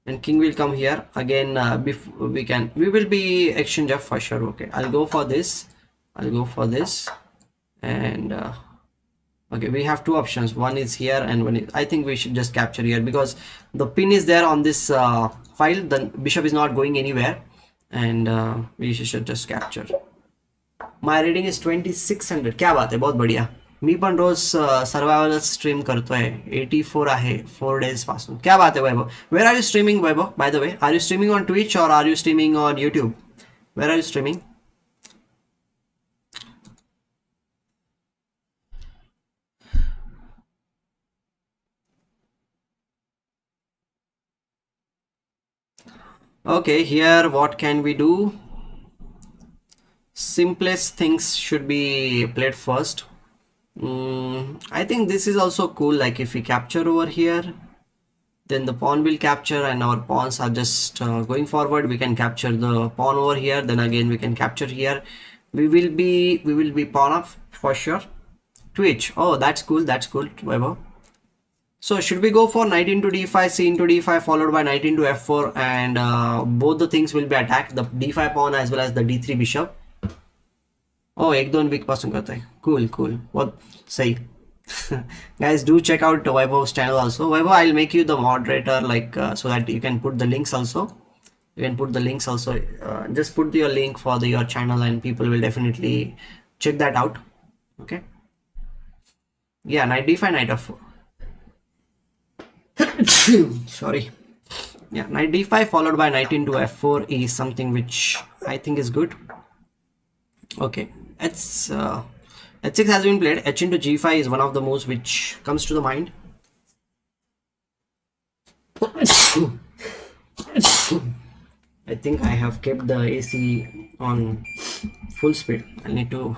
and king will come here again. Before we will be exchange up for sure. Okay, I'll go for this. I'll go for this, and okay, we have two options. One is here, and one is. I think we should just capture here, because the pin is there on this file. The bishop is not going anywhere, and we should just capture. My rating is 2600. क्या बात है, बहुत बढ़िया. मी पण रोज survival stream करतोय. 84 आहे 4 days पासून. क्या बात है Vaibhav. Where are you streaming Vaibhav, by the way? Are you streaming on Twitch और are you streaming on YouTube? Where are you streaming? Okay, here what can we do? Simplest things should be played first. I think this is also cool. Like if we capture over here, then the pawn will capture, and our pawns are just going forward. We can capture the pawn over here. Then again we can capture here. We will be pawn up for sure. Twitch. Oh, that's cool. That's cool. Whatever. So should we go for knight into d5, c into d5, followed by knight into f4, and both the things will be attacked, the d5 pawn as well as the d3 bishop. Oh, एक दोन week पासून करते हैं. Cool, cool. What say? Guys, do check out Vaibhav's channel also. Vaibhav, I'll make you the moderator, like so that you can put the links also. You can put the links also. Just put your link for your channel, and people will definitely check that out. Okay. Yeah, knight d5, knight f4. Sorry. Yeah, knight d5 followed by knight into f4 is something which I think is good. Okay, h6 has been played. H into g5 is one of the moves which comes to the mind. I think I have kept the AC on full speed. I need to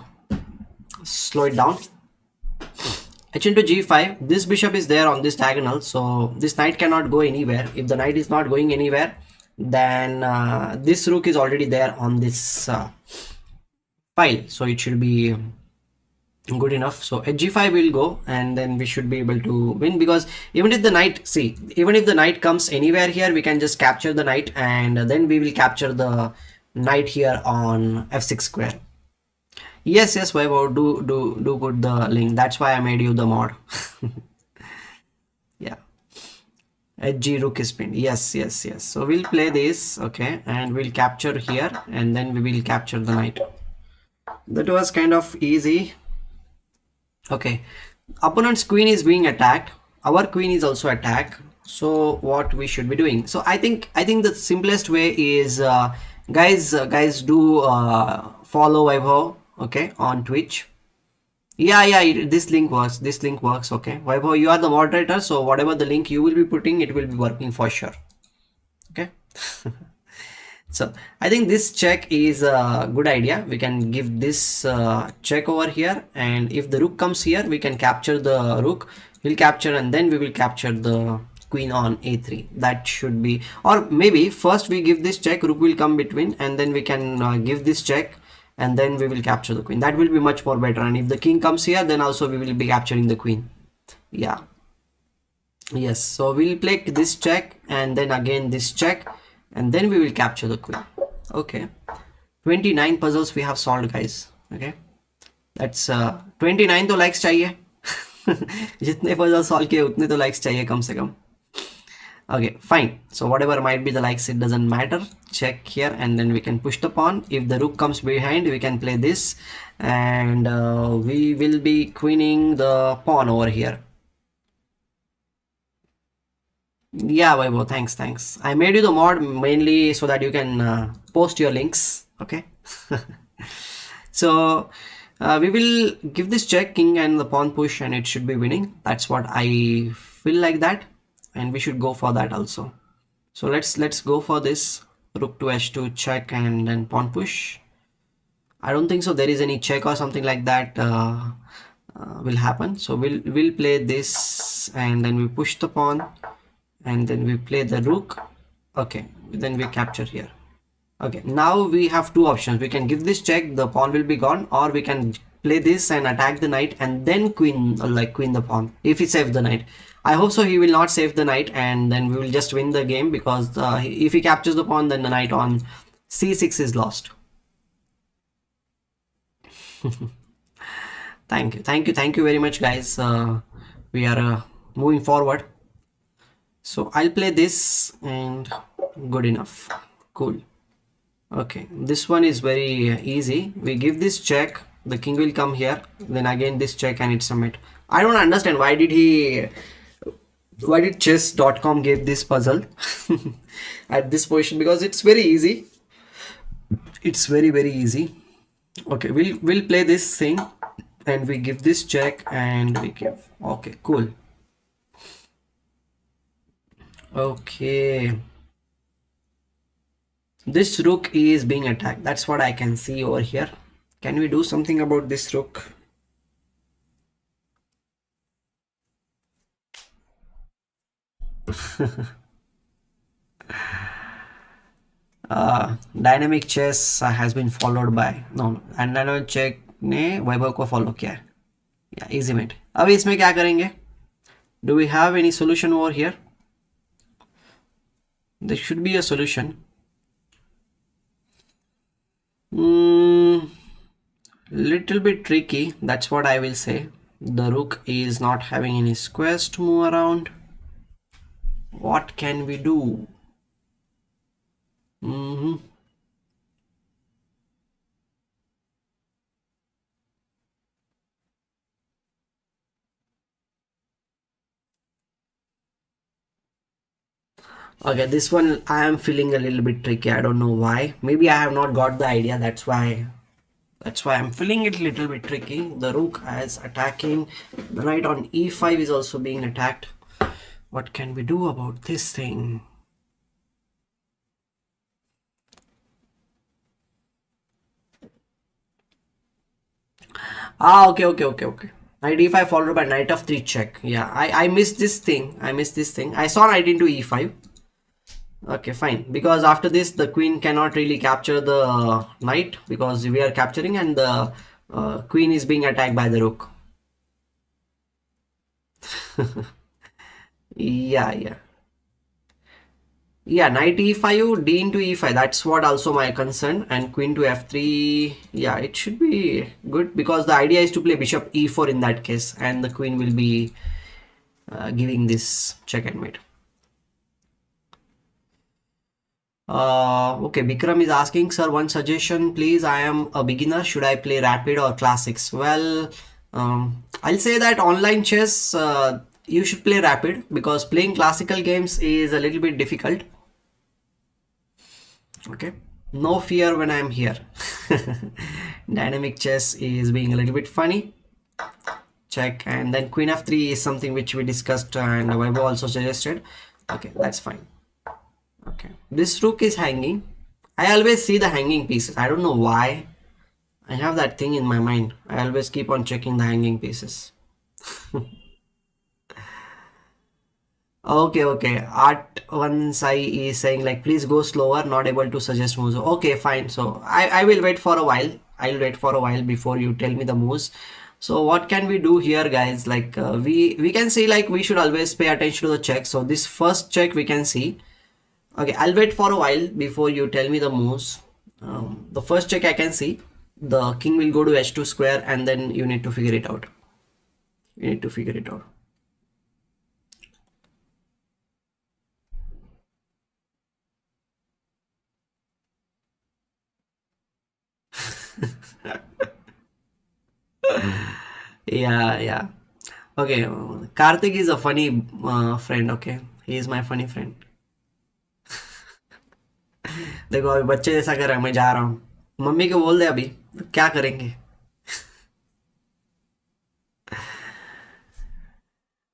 slow it down. H into g5, this bishop is there on this diagonal, so this knight cannot go anywhere. If the knight is not going anywhere, then this rook is already there on this file, so it should be good enough. So h5 will go, and then we should be able to win, because even if the knight comes anywhere here, we can just capture the knight, and then we will capture the knight here on f6 square. Yes, Vaibhav, do put the link. That's why I made you the mod. Yeah. Hg rook is pinned. Yes. So we'll play this, okay, and we'll capture here, and then we will capture the knight. That was kind of easy. Okay. Opponent's queen is being attacked. Our queen is also attacked. So what we should be doing? So I think the simplest way is guys do follow Vaibhav, okay, on Twitch. Yeah, this link works. Okay, Vaibhav, you are the moderator, so whatever the link you will be putting, it will be working for sure. Okay. So I think this check is a good idea. We can give this check over here, and if the rook comes here, we can capture the rook. We'll capture, and then we will capture the queen on a3. That should be, or maybe first we give this check, rook will come between, and then we can give this check, and then we will capture the queen. That will be much more better. And if the king comes here, then also we will be capturing the queen. Yeah. Yes. So we'll play this check, and then again this check, and then we will capture the queen. Okay. 29 puzzles we have solved, guys. Okay. That's 29 तो likes चाहिए. जितने puzzles solve किए उतने तो likes चाहिए कम से कम. Okay, fine. So whatever might be the likes, it doesn't matter. Check here, and then we can push the pawn. If the rook comes behind, we can play this, and we will be queening the pawn over here. Yeah, Vaibhav, thanks. I made you the mod mainly so that you can post your links. Okay. So we will give this check, king and the pawn push, and it should be winning. That's what I feel like that. And we should go for that also. So let's go for this rook to h2 check, and then pawn push. I don't think so there is any check or something like that will happen. So we'll play this, and then we push the pawn, and then we play the rook. Okay, then we capture here. Okay, now we have two options. We can give this check, the pawn will be gone, or we can play this and attack the knight, and then queen the pawn if he saves the knight. I hope so he will not save the knight, and then we will just win the game, because if he captures the pawn, then the knight on c6 is lost. Thank you very much, guys. We are moving forward. So I'll play this, and good enough. Cool. Okay, this one is very easy. We give this check, The king will come here, then again this check, and it's a mate. I don't understand why did chess.com give this puzzle at this position, because it's very easy. It's very easy. Okay, we'll play this thing, and we give this check, and we give. Okay, cool. Okay, this rook is being attacked. That's what I can see over here. Can we do something about this rook? Dynamic chess has been followed by no and dynamic check ने वैभव को follow किया है. या easy met. अब इसमें क्या करेंगे? Do we have any solution over here? There should be a solution. Little bit tricky, that's what I will say. The rook is not having any squares to move around. What can we do? Okay, this one I am feeling a little bit tricky. I don't know why. Maybe I have not got the idea. That's why I'm feeling it a little bit tricky. The rook is attacking. The knight on e5 is also being attacked. What can we do about this thing? Okay. Knight e5 followed by knight of 3 check. Yeah, I missed this thing. I saw knight into e5. Okay, fine. Because after this, the queen cannot really capture the knight, because we are capturing, and the queen is being attacked by the rook. Yeah. Yeah, knight e5, d into e5. That's what also my concern. And queen to f3. Yeah, it should be good, because the idea is to play bishop e4 in that case, and the queen will be giving this check and mate. Okay, Bikram is asking, sir, one suggestion please. I am a beginner. Should I play rapid or classics? Well, I'll say that online chess, you should play rapid, because playing classical games is a little bit difficult. Okay, no fear when I'm here. Dynamic chess is being a little bit funny. Check, and then queen f3 is something which we discussed, and Vaibhav also suggested. Okay, that's fine. Okay, this rook is hanging. I always see the hanging pieces. I don't know why. I have that thing in my mind. I always keep on checking the hanging pieces. Okay. Art one Sai is saying, like, please go slower, not able to suggest moves. Okay, fine. So I will wait for a while. I'll wait for a while before you tell me the moves. So what can we do here, guys? Like, we can see, like, we should always pay attention to the check. So this first check we can see. Okay, I'll wait for a while before you tell me the moves. The first check I can see. The king will go to h2 square, and then you need to figure it out. Yeah. Okay, Karthik is a funny friend. Okay, he is my funny friend. देखो अभी बच्चे जैसा कर रहे हैं. मैं जा रहा हूँ. मम्मी को बोल दे अभी. क्या करेंगे?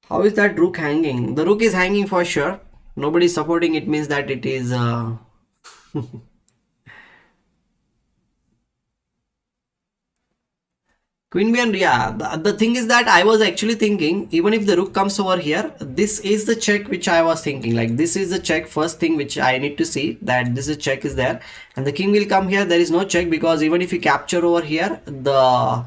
How is that rook hanging? The rook is hanging for sure. Nobody is supporting it, means that it is Queen B, and yeah, the thing is that I was actually thinking, even if the rook comes over here, this is the check which I was thinking. Like, this is the check, first thing which I need to see, that this is check is there, and the king will come here. There is no check, because even if you capture over here, the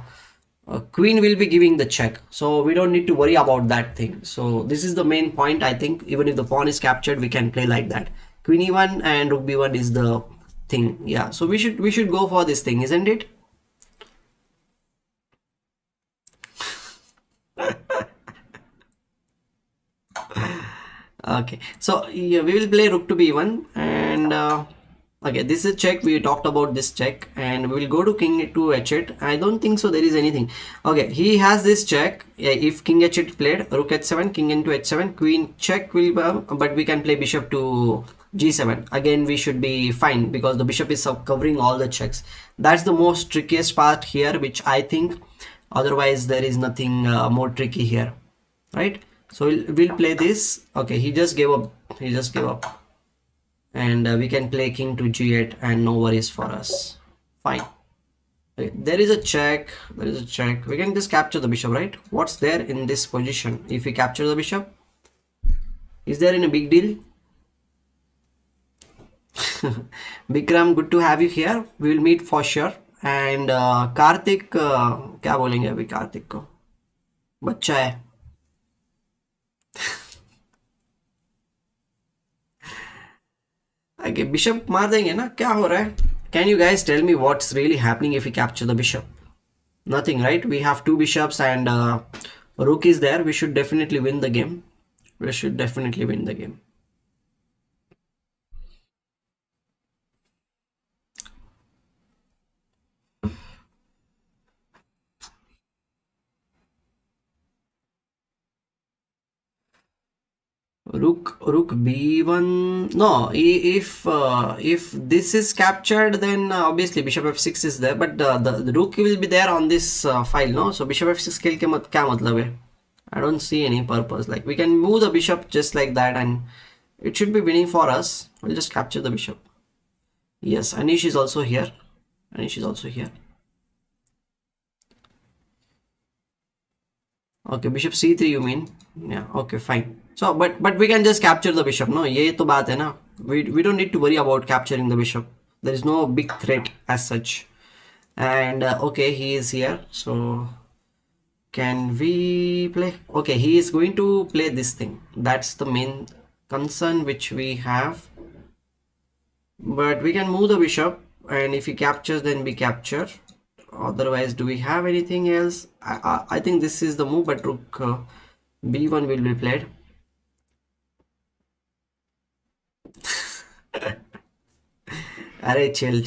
queen will be giving the check, so we don't need to worry about that thing. So this is the main point. I think even if the pawn is captured, we can play like that. Queen e1 and rook b1 is the thing. Yeah, so we should go for this thing, isn't it? Okay, so yeah, we will play rook to b1, and Okay, this is check. We talked about this check, and we will go to king to h8. I don't think so there is anything. Okay, he has this check. Yeah, if king h8 played, rook h7, king into h7, queen check will but we can play bishop to g7. Again, we should be fine because the bishop is covering all the checks. That's the most trickiest part here, which I think. Otherwise, there is nothing more tricky here, right? So we'll play this. Okay, he just gave up. He just gave up. And we can play king to g8 and no worries for us. Fine. Okay, there is a check. There is a check. We can just capture the bishop, right? What's there in this position? If we capture the bishop, is there any big deal? Bikram, good to have you here. We will meet for sure. And Karthik, क्या बोलेंगे अभी कार्तिक को? बच्चा है. Okay, bishop मार देंगे ना? क्या हो रहा है? Can you guys tell me what's really happening if we capture the bishop? Nothing, right? We have two bishops and rook is there. We should definitely win the game. We should definitely win the game. Rook b1. No, if this is captured, then obviously bishop f6 is there, but the rook will be there on this file, no? So bishop f6 खेल के क्या मतलब है? I don't see any purpose. Like we can move the bishop just like that, and it should be winning for us. We'll just capture the bishop. Yes, Anish is also here. Anish is also here. Okay, bishop c3 you mean? Yeah, okay, fine. So but we can just capture the bishop, no? ये तो बात है ना. We don't need to worry about capturing the bishop. There is no big threat as such. And okay, he is here. So can we play? Okay, he is going to play this thing. That's the main concern which we have. But we can move the bishop, and if he captures, then we capture. Otherwise, do we have anything else? I think this is the move, but rook b1 will be played. अरे chill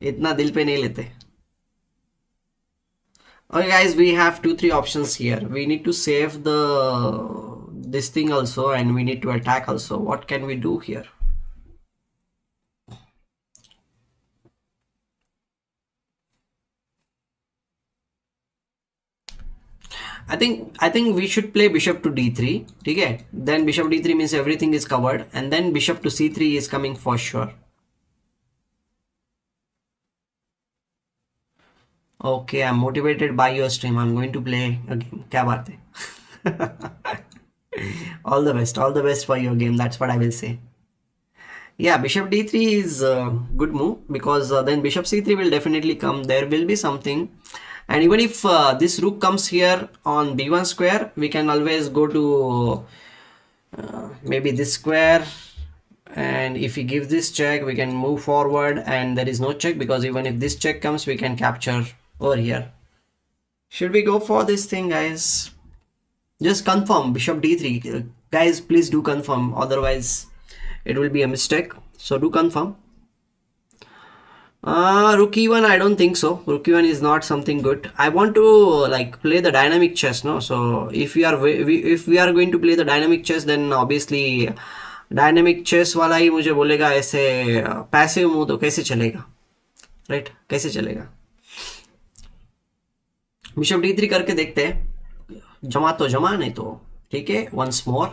इतना दिल पे नहीं लेते. Okay guys, we have 2-3 options here. We need to save this thing also, and we need to attack also. What can we do here? I think we should play bishop to d3. Okay, then bishop d3 means everything is covered, and then bishop to c3 is coming for sure. Okay, I'm motivated by your stream. I'm going to play a game. क्या बात है? All the best for your game. That's what I will say. Yeah, bishop d3 is a good move because then bishop c3 will definitely come. There will be something. And even if this rook comes here on b1 square, we can always go to maybe this square, and if we give this check, we can move forward, and there is no check because even if this check comes, we can capture over here. Should we go for this thing, guys? Just confirm bishop d3. Guys, please do confirm, otherwise it will be a mistake. So do confirm. Rook e1, I don't think so. Rook e1 is not something good. I want to like play the dynamic chess, no? So if we are going to play the dynamic chess, then obviously dynamic chess वाला ही मुझे बोलेगा ऐसे passive move तो कैसे चलेगा, right? कैसे चलेगा? Bishop d3 करके देखते हैं. जमा तो जमा, नहीं तो ठीक है. Once more.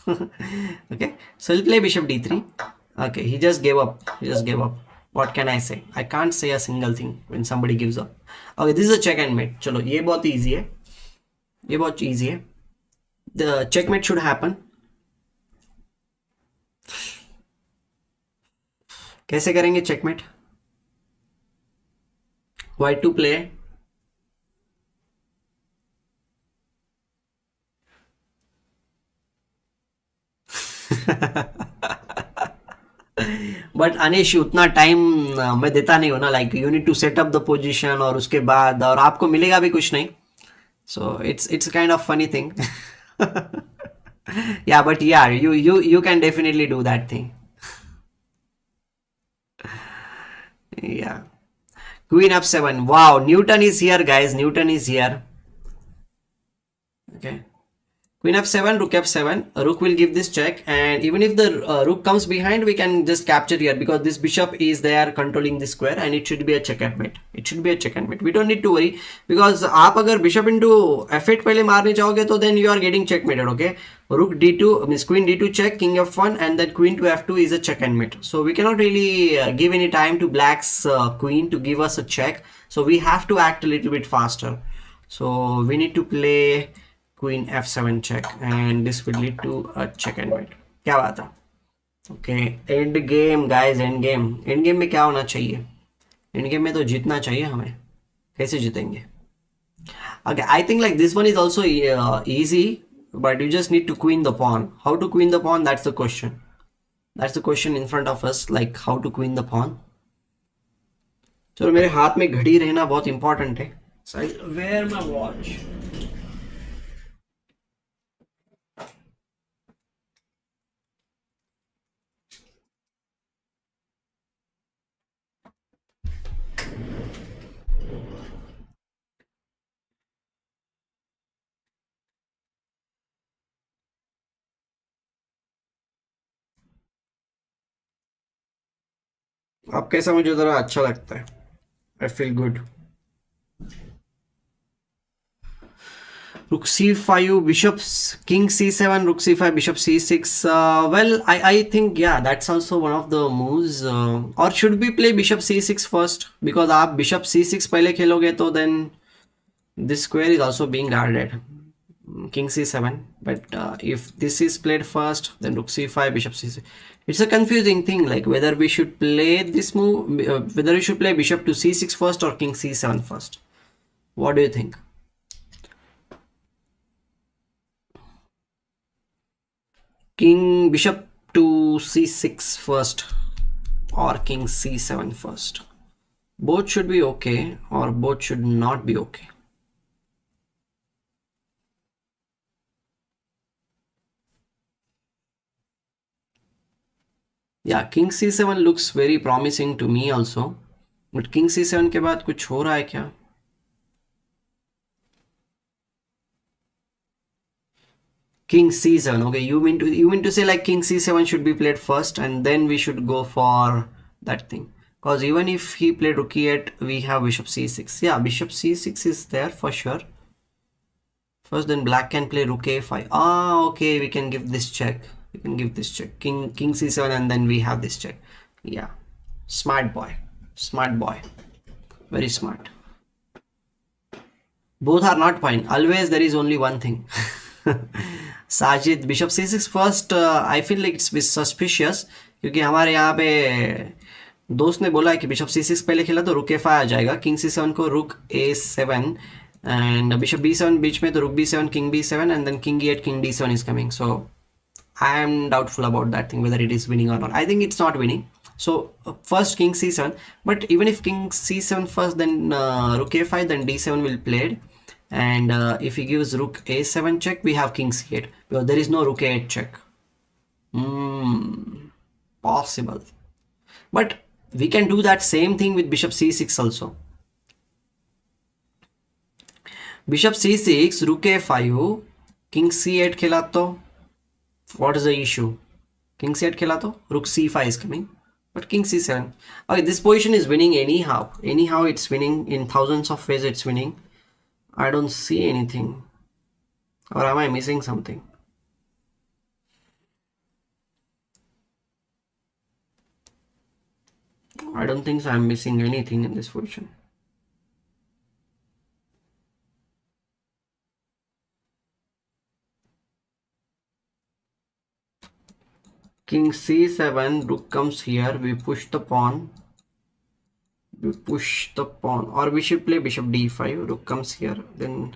Okay, so we'll play bishop d3. Okay, he just gave up. What can I say? I can't say a single thing when somebody gives up. Okay, this is a check and mate. चलो ये बहुत easy है. ये बहुत easy है. The checkmate should happen. कैसे करेंगे checkmate? White to play. But Anish उतना टाइम मैं देता नहीं हूँ ना. Like you need to set up the position, और उसके बाद और आपको मिलेगा भी कुछ नहीं. So it's kind of funny thing. Yeah but yeah you can definitely do that thing. Yeah. Queen f7. Wow, Newton is here, guys. Newton is here. Okay. Queen f7, rook f7. Rook will give this check, and even if the rook comes behind, we can just capture here because this bishop is there controlling the square, and it should be a check and mate. It should be a check and mate. We don't need to worry because आप अगर bishop into f8 पहले मारने जाओगे तो then you are getting checkmated. Okay, rook d2 means queen d2 check, king f1, and then queen to f2 is a check and mate. So we cannot really give any time to black's queen to give us a check. So we have to act a little bit faster. So we need to play queen f7 check, and this will lead to a check and mate. क्या बात है? Okay, end game guys, end game. End game में क्या होना चाहिए? End game में तो जीतना चाहिए हमें. कैसे जीतेंगे? Okay, I think like this one is also easy, but you just need to queen the pawn. How to queen the pawn? That's the question. That's the question in front of us, like how to queen the pawn. चलो मेरे हाथ में घड़ी रहना बहुत important है. So I wear my watch. अब कैसा मुझे ज़रा अच्छा लगता है. I feel good. Rook c5, bishops, king c7, rook c5, bishop c6. Well, I think yeah, that's also one of the moves. Or should we play bishop c6 first? Because आप bishop c6 पहले खेलोगे तो then this square is also being guarded. King c7, but if this is played first, then rook c5, bishop c6. It's a confusing thing, like whether we should play this move, whether we should play bishop to c6 first or king c7 first. What do you think? King bishop to c6 first or king c7 first. Both should be okay or both should not be okay. Yeah, king c7 looks very promising to me also. But king c7 के बाद कुछ हो रहा है क्या? King c7. Okay, you mean to say like king c7 should be played first and then we should go for that thing. Because even if he played rook e8, we have bishop c6. Yeah, bishop c6 is there for sure. First, then black can play rook a5. Ah, okay, we can give this check. We can give this check. King c7 and then we have this check. Yeah, smart boy. Smart boy. Very smart. Both are not fine. Always there is only one thing. Sajid, bishop c6 first. I feel like it's suspicious क्योंकि हमारे यहाँ पे दोस्त ने बोला है कि bishop c6 पहले खेला तो रुक a5 आ जाएगा, किंग c7 को रुक a7 and bishop b7 बीच में तो रुक b7 king b7 and then king e8 king d7 is coming. So I am doubtful about that thing, whether it is winning or not. I think it's not winning. So first king c7, but even if king c7 first, then rook a5, then d7 will played, and if he gives rook a7 check, we have king c8 because there is no rook a8 check. Possible, but we can do that same thing with bishop c6 also. Bishop c6, rook a5, king c8 खेला तो what is the issue? King c8 खेला तो rook c5 is coming, but king c7. Okay, this position is winning anyhow. Anyhow, it's winning in thousands of ways. It's winning. I don't see anything, or am I missing something? I don't think so. I'm missing anything in this position. King c7, rook comes here, we push the pawn, or we should play bishop d5, rook comes here, then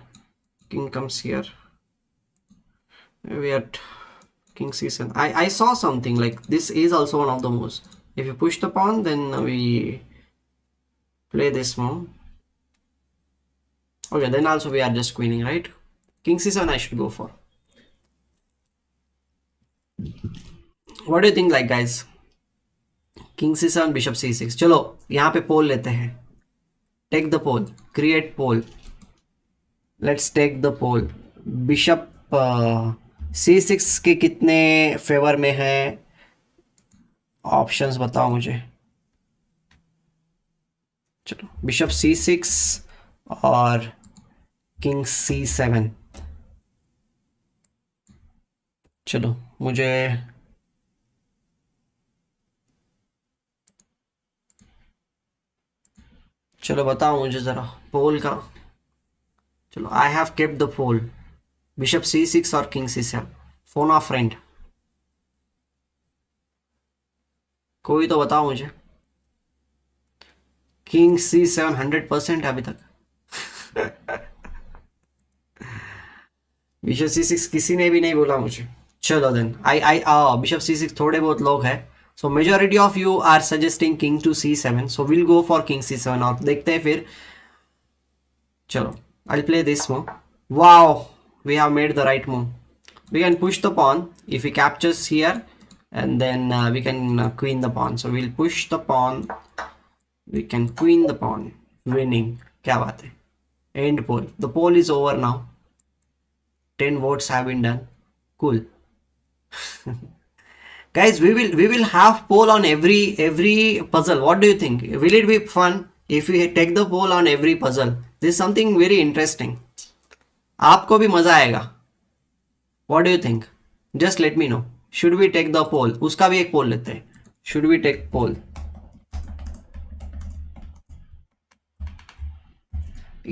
king comes here, we are king c7. I saw something like this is also one of the moves. If you push the pawn, then we play this move. Okay, then also we are just queening, right? King c7 I should go for. What do you think, like, guys? King C7 bishop C6। चलो यहाँ पे poll लेते हैं, take the poll, create poll, let's take the poll. Bishop C6 के कितने favour में है, options बताओ मुझे। चलो बिशप C6 और किंग C7। चलो मुझे चलो बताओ मुझे ज़रा पोल का। चलो I have kept the poll, bishop C6 और king C7। Phone of friend, कोई तो बताओ मुझे। किंग C7 100% है अभी तक। बिशप C6 किसी ने भी नहीं बोला मुझे। चलो देन आई बिशप C6 थोड़े बहुत लोग हैं, so majority of you are suggesting king to C7, so will go for king C7 और देखते हैं फिर। चलो I'll play this move. Wow, we have made the right move. We can push the pawn if he captures here, and then we can queen the pawn. So we'll push the pawn, we can queen the pawn, winning. क्या बात है? End poll. The poll is over now. 10 votes have been done. Cool. Guys, we will have poll on every puzzle. What do you think? Will it be fun if we take the poll on every puzzle? This is something very interesting. आपको भी मजा आएगा। What do you think? Just let me know. Should we take the poll? उसका भी एक पोल लेते हैं। Should we take poll?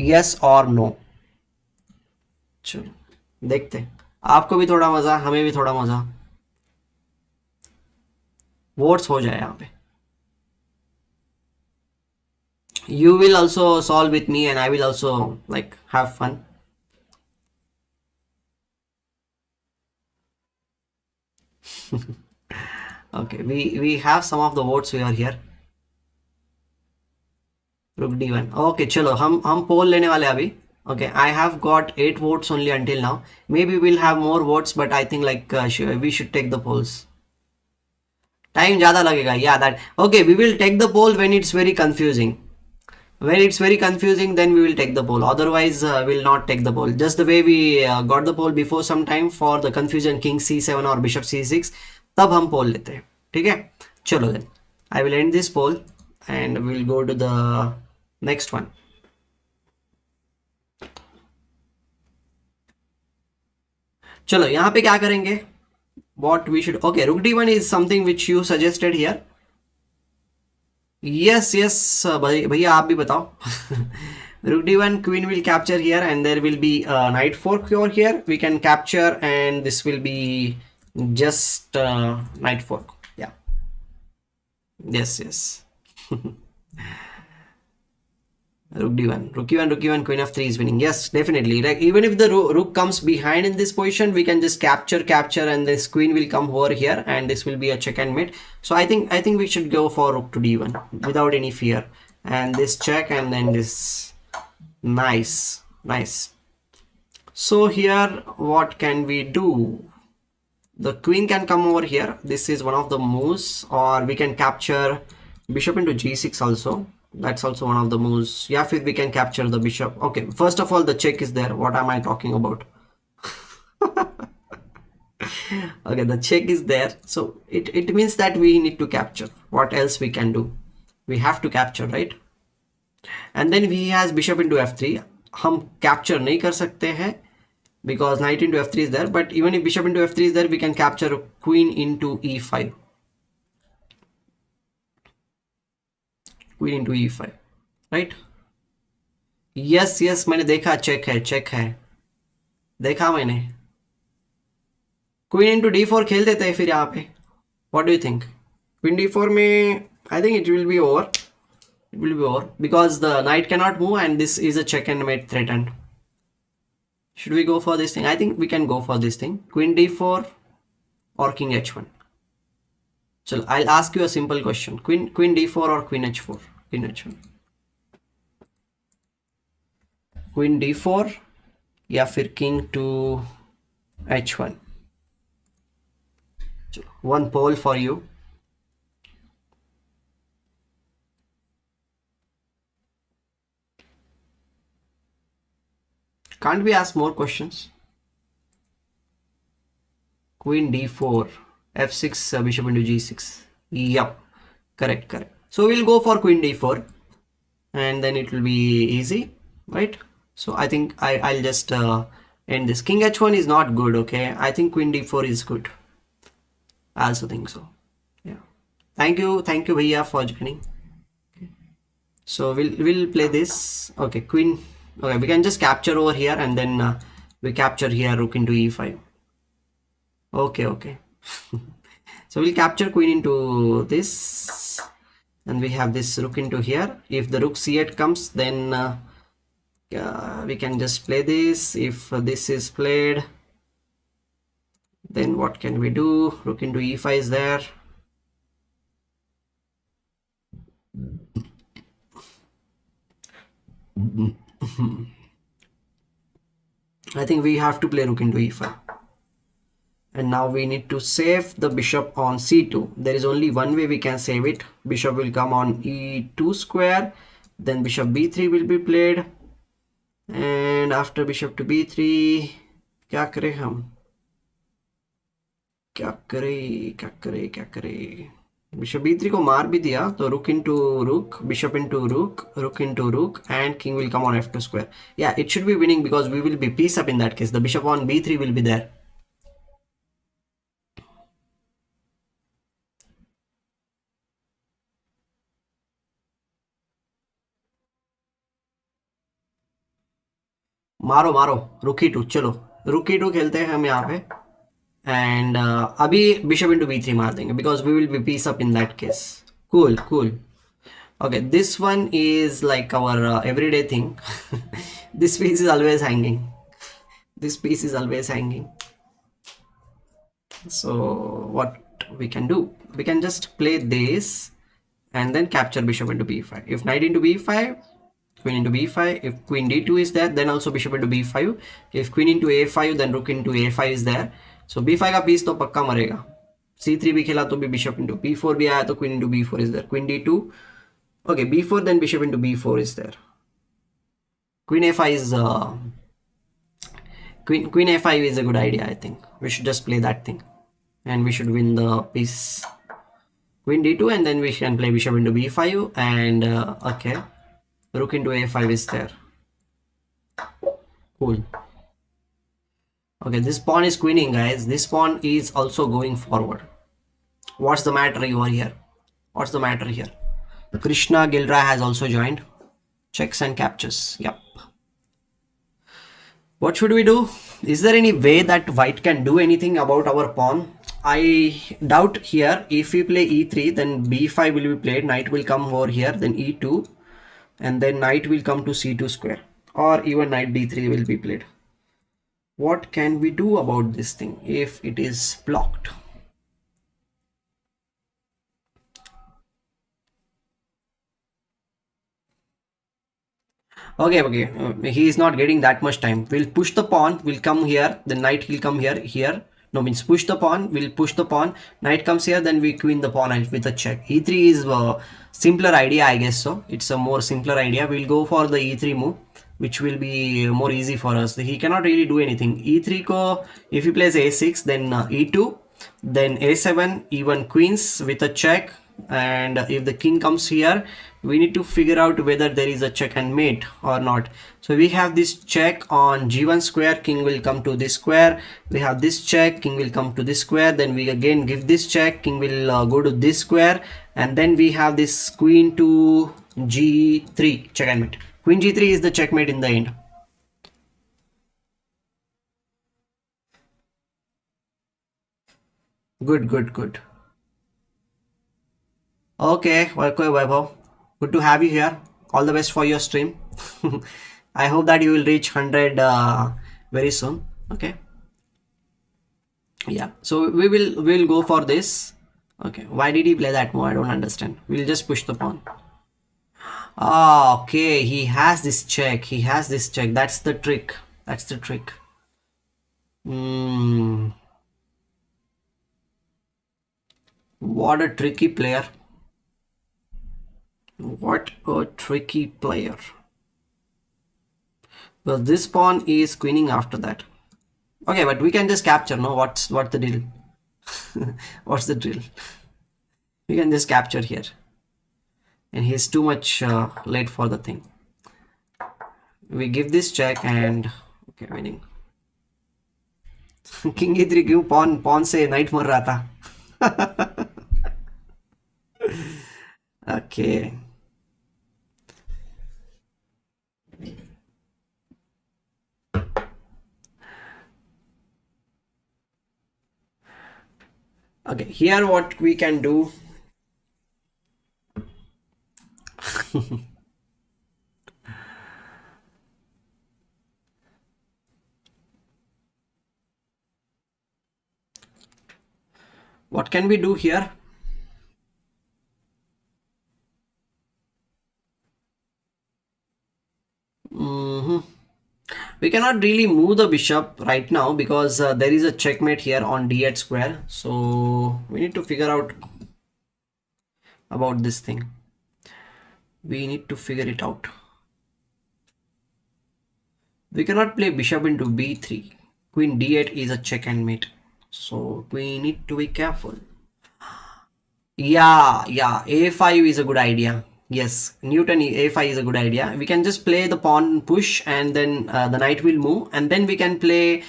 Yes or no? चलो देखते हैं, आपको भी थोड़ा मजा, हमें भी थोड़ा मजा। वोट्स हो जाए यहाँ पे। You will also solve with me and I will also like have fun. Okay, we have some of the votes we are here. Rook D1. Okay, चलो हम पोल लेने वाले अभी। Okay, I have got 8 votes only until now. Maybe we'll have more votes, but I think like we should take the polls. Time ज़्यादा लगेगा, yeah that. Okay, we will take the poll when it's very confusing. When it's very confusing, then we will take the poll. Otherwise, we'll not take the poll. Just the way we got the poll before some time for the confusion king C7 और bishop C6, तब हम poll लेते हैं, ठीक है? चलो then, I will end this poll and we'll go to the next one. चलो यहाँ पे क्या करेंगे? What we should, okay, rook D1 is something which you suggested here. Yes, yes, भैया आप भी बताओ। Rook D1, queen will capture here and there will be a knight fork over here. We can capture and this will be just knight fork. Yeah. Yes, yes. Rook D1, Rook E1, Rook E1, Queen F3 is winning. Yes, definitely. Like even if the rook comes behind in this position, we can just capture, and this queen will come over here, and this will be a check and mate. So I think we should go for Rook to D1 without any fear, and this check, and then this. Nice, nice. So here, what can we do? The queen can come over here. This is one of the moves, or we can capture bishop into G6 also. That's also one of the moves. Yeah, if we can capture the bishop. Okay, first of all, the check is there. What am I talking about? Okay, the check is there. So it means that we need to capture. What else we can do? We have to capture, right? And then he has bishop into F3. हम capture नहीं कर सकते हैं because knight into F3 is there. But even if bishop into F3 is there, we can capture queen into E5. Queen into E5, right? Yes, yes, मैंने देखा, check है, देखा मैंने। Queen into D4 खेल देते हैं फिर यहाँ पे। What do you think? Queen D4 में I think it will be over. It will be over because the knight cannot move and this is a check and mate threatened. Should we go for this thing? I think we can go for this thing. Queen D4 or King H1. So I'll ask you a simple question. Queen D4 or Queen H4? Queen H1. Queen D4 या फिर King to H1. So one poll for you. Can't we ask more questions? Queen d4, f6, bishop into g6. Yup, correct. So we'll go for queen d4 and then it will be easy, right? So I think I'll just end this. King h1 is not good, okay? I think queen d4 is good. I also think so. Yeah. Thank you Bhaiya for joining. So we'll play this. Okay, queen. Okay, we can just capture over here and then we capture here rook into e5. Okay. So we'll capture queen into this and we have this rook into here. If the rook c8 comes, then we can just play this. If this is played, then what can we do? Rook into e5 is there. I think we have to play rook into e5. And now we need to save the bishop on c2. There is only one way we can save it. Bishop will come on e2 square, then bishop b3 will be played, and after bishop to b3 क्या करें हम क्या करें bishop b3 को मार भी दिया तो rook into rook, bishop into rook, rook into rook, and king will come on f2 square. Yeah, it should be winning because we will be piece up in that case. The bishop on b3 will be there. मारो रुक ही to, चलो रुक ही to खेलते हैं हम यहाँ पे. And अभी बिशप इंटू b3 मार देंगे because we will be piece up in that case. Cool. Okay, this one is like our everyday thing. This piece is always hanging. So what we can do, we can just play this and then capture bishop into b5. If knight into b5, queen into b5. If queen d2 is there, then also bishop into b5. If queen into a5, then rook into a5 is there. So b5 का piece तो पक्का मरेगा. c3 भी खेला तो भी bishop into b4 भी आया तो queen into b4 is there. Queen d2. Okay, b4 then bishop into b4 is there. Queen a5 is queen a5 is a good idea. I think we should just play that thing and we should win the piece. Queen d2 and then we can play bishop into b5 and okay, rook into a5 is there. Cool. Okay, this pawn is queening, guys. This pawn is also going forward. What's the matter over here? Krishna Gilra has also joined. Checks and captures. Yep. What should we do? Is there any way that white can do anything about our pawn? I doubt here. If we play e3, then b5 will be played. Knight will come over here, then e2, and then knight will come to c2 square, or even knight d3 will be played. What can we do about this thing if it is blocked? Okay, he is not getting that much time. We'll push the pawn, we'll come here, then knight will come here. No, means push the pawn, we'll push the pawn, knight comes here, then we queen the pawn with a check. e3 is a simpler idea, I guess so. It's a more simpler idea. We'll go for the e3 move, which will be more easy for us. He cannot really do anything. e3 ko, if he plays a6, then e2, then a7, even queens with a check. And if the king comes here, we need to figure out whether there is a check and mate or not. So we have this check on g1 square, king will come to this square. We have this check, king will come to this square. Then we again give this check, king will go to this square. And then we have this queen to g3, check and mate. Queen g3 is the checkmate in the end. Good. Okay, Vaibhav. Good to have you here. All the best for your stream. I hope that you will reach 100 very soon. Okay. Yeah. So we'll go for this. Okay. Why did he play that move? I don't understand. We'll just push the pawn. Ah, okay. He has this check. That's the trick. What a tricky player. What a tricky player. Because this pawn is queening after that. Okay, but we can just capture, no? What's the deal? What's the drill? We can just capture here. And he's too much late for the thing. We give this check and okay, winning. King e3 क्यों pawn से knight मर रहा था. Okay. Okay, here what we can do. What can we do here? We cannot really move the bishop right now because there is a checkmate here on d8 square. So we need to figure out about this thing. We need to figure it out. We cannot play bishop into b3. Queen d8 is a check and mate. So we need to be careful. Yeah, a5 is a good idea. Yes, Newton a5 is a good idea. We can just play the pawn push and then the knight will move, and then we can play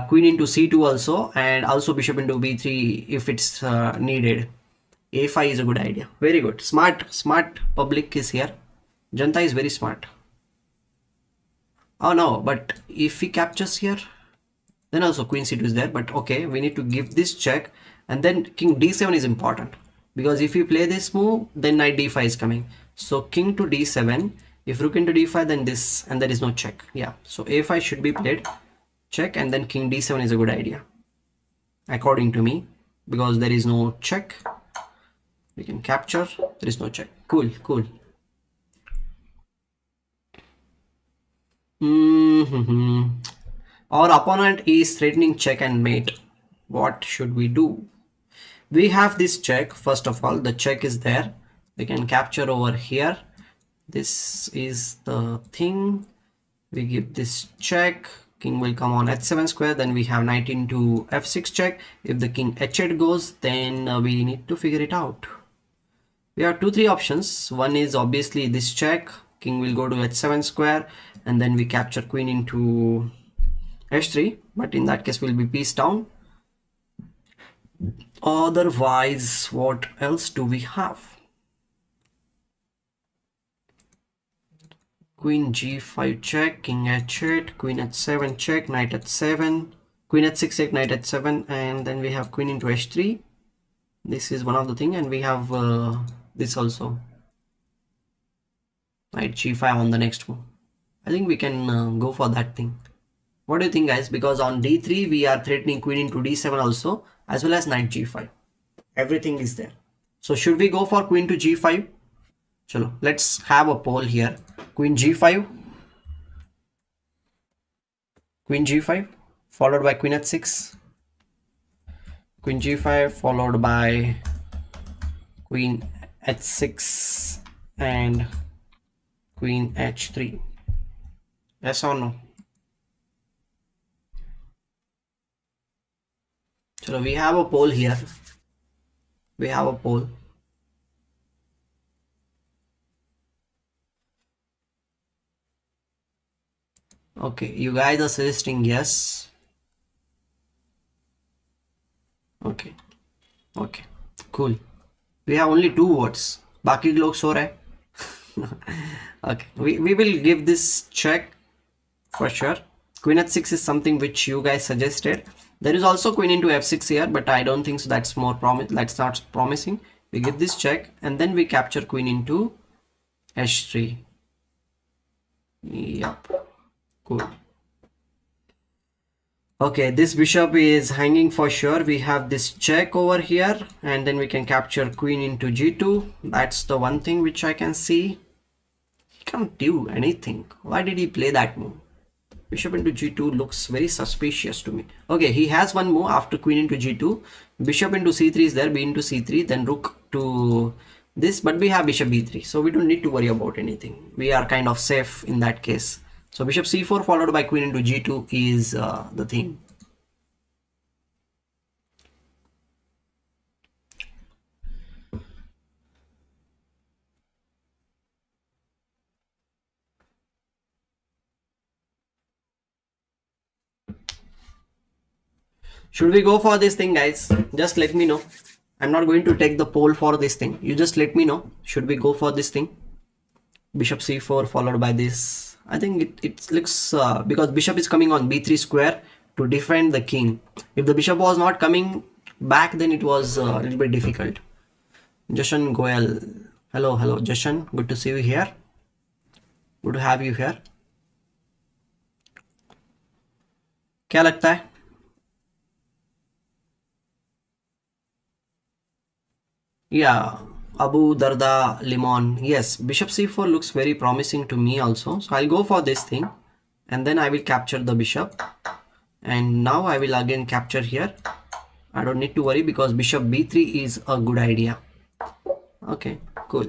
queen into c2 also, and also bishop into b3 if it's needed. a5 is a good idea. Very good. Smart public is here. Janta is very smart. Oh no, but if he captures here, then also queen c2 is there. But okay, we need to give this check, and then king d7 is important. Because if you play this move, then knight d5 is coming. So king to d7, if rook into d5, then this, and there is no check. Yeah, so a5 should be played, check, and then king d7 is a good idea, according to me, because there is no check. We can capture, there is no check. Cool. Our opponent is threatening check and mate. What should we do? We have this check. First of all, the check is there. We can capture over here. This is the thing. We give this check. King will come on h7 square. Then we have knight into f6 check. If the king h8 goes, then we need to figure it out. We have 2-3 options. One is obviously this check. King will go to h7 square, and then we capture queen into h3. But in that case, we'll be piece down. Otherwise, what else do we have? Queen g5 check, king h8, queen h7 check, knight h7, queen h6 check, knight h7, and then we have queen into h3. This is one of the thing, and we have this also, knight g5 on the next move. I think we can go for that thing. What do you think, guys? Because on d3 we are threatening queen into d7 also, as well as knight g5. Everything is there. So should we go for queen to g5? Chalo, let's have a poll here. Queen g5, queen g5 followed by queen h6, queen g5 followed by queen h6 and queen h3. Yes or no? So we have a poll here. We have a poll. Okay, you guys are suggesting yes. Okay, cool. We have only 2 votes. बाकी लोग सो रहे. Okay, we will give this check for sure. Queen h6 is something which you guys suggested. There is also queen into f6 here, but I don't think so. That's not promising. We give this check, and then we capture queen into h3. Yep, cool. Okay, this bishop is hanging for sure. We have this check over here, and then we can capture queen into g2. That's the one thing which I can see. He can't do anything. Why did he play that move? Bishop into g2 looks very suspicious to me. Okay, he has one move after queen into g2. Bishop into c3 is there, b into c3, then rook to this, but we have bishop b3, so we don't need to worry about anything. We are kind of safe in that case. So bishop c4 followed by queen into g2 is the thing. Should we go for this thing, guys? Just let me know. I'm not going to take the poll for this thing. You just let me know. Should we go for this thing? Bishop c4 followed by this. I think it looks because bishop is coming on b3 square to defend the king. If the bishop was not coming back, then it was a little bit difficult. Jashan Goyal. Hello, hello, Jashan. Good to see you here. Good to have you here. क्या लगता है? Yeah, Abu Darda Limon. Yes, bishop c4 looks very promising to me also. So I'll go for this thing and then I will capture the bishop. And now I will again capture here. I don't need to worry because bishop b3 is a good idea. Okay, cool.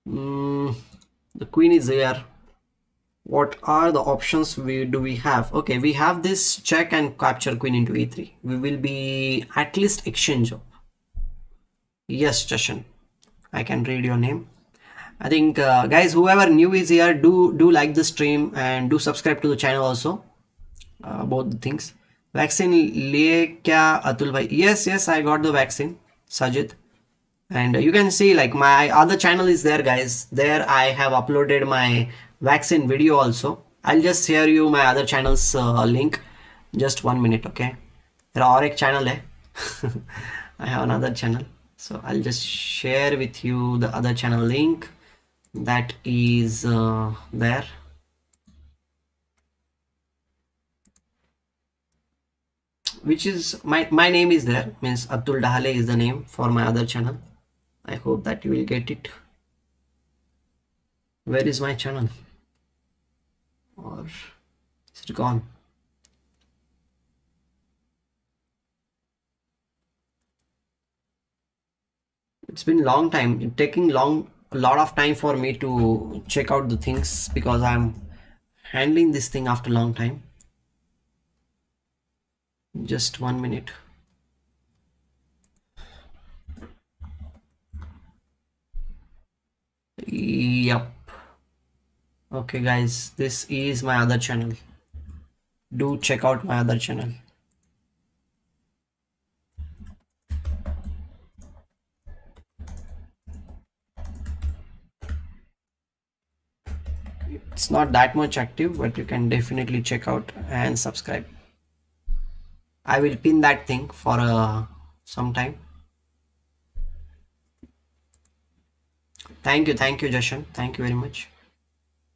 The queen is here. What are the options do we have? Okay, we have this check and capture queen into e3. We will be at least exchange. Yes, Jashan, I can read your name. I think guys, whoever new is here, do like the stream and do subscribe to the channel also. Both the things. Vaccine liye kya Atul bhai? Yes, I got the vaccine, Sajid. And you can see like my other channel is there, guys. There I have uploaded my vaccine video also. I'll just share you my other channel's link. Just 1 minute, okay? There are एक channel hai. I have another channel. So I'll just share with you the other channel link that is there. Which is my name is there, means Atul Dahale is the name for my other channel. I hope that you will get it. Where is my channel? Or is it gone? It's been long time. It's taking a lot of time for me to check out the things because I'm handling this thing after a long time. Just 1 minute. Yep. Okay guys, this is my other channel. Do check out my other channel. It's not that much active, but you can definitely check out and subscribe. I will pin that thing for some time. Thank you, Jashan. Thank you very much.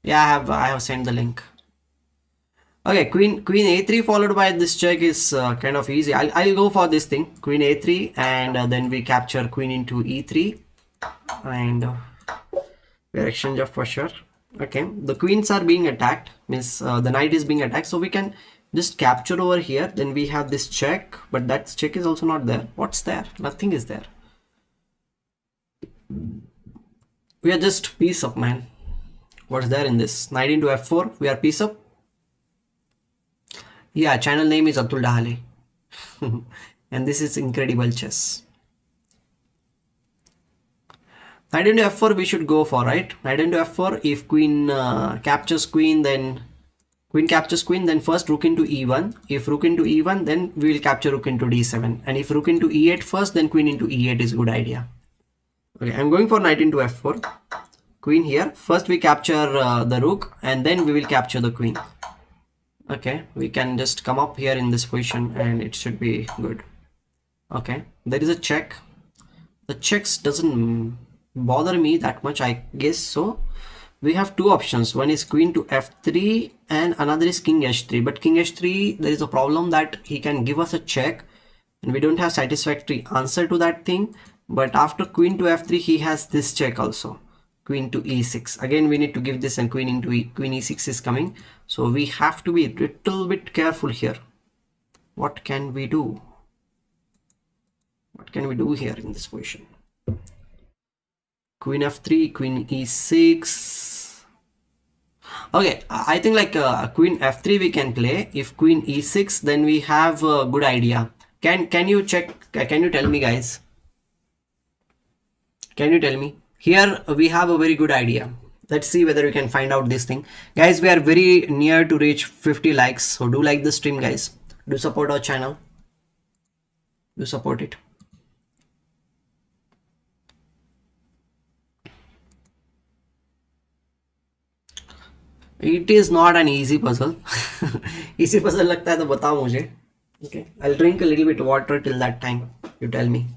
Yeah, I have sent the link. Okay, queen a3 followed by this check is kind of easy. I'll go for this thing, queen a3, and then we capture queen into e3, and we're exchange of for sure. Okay, the queens are being attacked, means the knight is being attacked, so we can just capture over here. Then we have this check, but that check is also not there. What's there? Nothing is there. We are just piece up, man. What's there in this? Knight into f4, we are piece up. Yeah, channel name is Atul Dahale. And this is Incredible Chess. Knight into f4 we should go for, right? Knight into f4, if queen captures queen, then queen captures queen, then first rook into e1. If rook into e1, then we will capture rook into d7. And if rook into e8 first, then queen into e8 is a good idea. Okay, I'm going for knight into f4. Queen here. First we capture the rook and then we will capture the queen. Okay, we can just come up here in this position and it should be good. Okay, there is a check. The checks doesn't bother me that much, I guess. So we have two options. One is queen to f3 and another is king h3. But king h3, there is a problem that he can give us a check and we don't have satisfactory answer to that thing. But after queen to f3, he has this check also, queen to e6. Again we need to give this, and queen into queen e6 is coming, so we have to be a little bit careful here. What can we do? What can we do here in this position? Queen f3, queen e6. Okay, I think like queen f3 we can play. If queen e6, then we have a good idea. Can you check? Can you tell me, guys? Can you tell me? Here we have a very good idea. Let's see whether we can find out this thing. Guys, we are very near to reach 50 likes. So do like the stream, guys. Do support our channel. Do support it. It is not an easy puzzle. Easy puzzle लगता है तो बताओ मुझे. Okay, I'll drink a little bit water till that time. You tell me.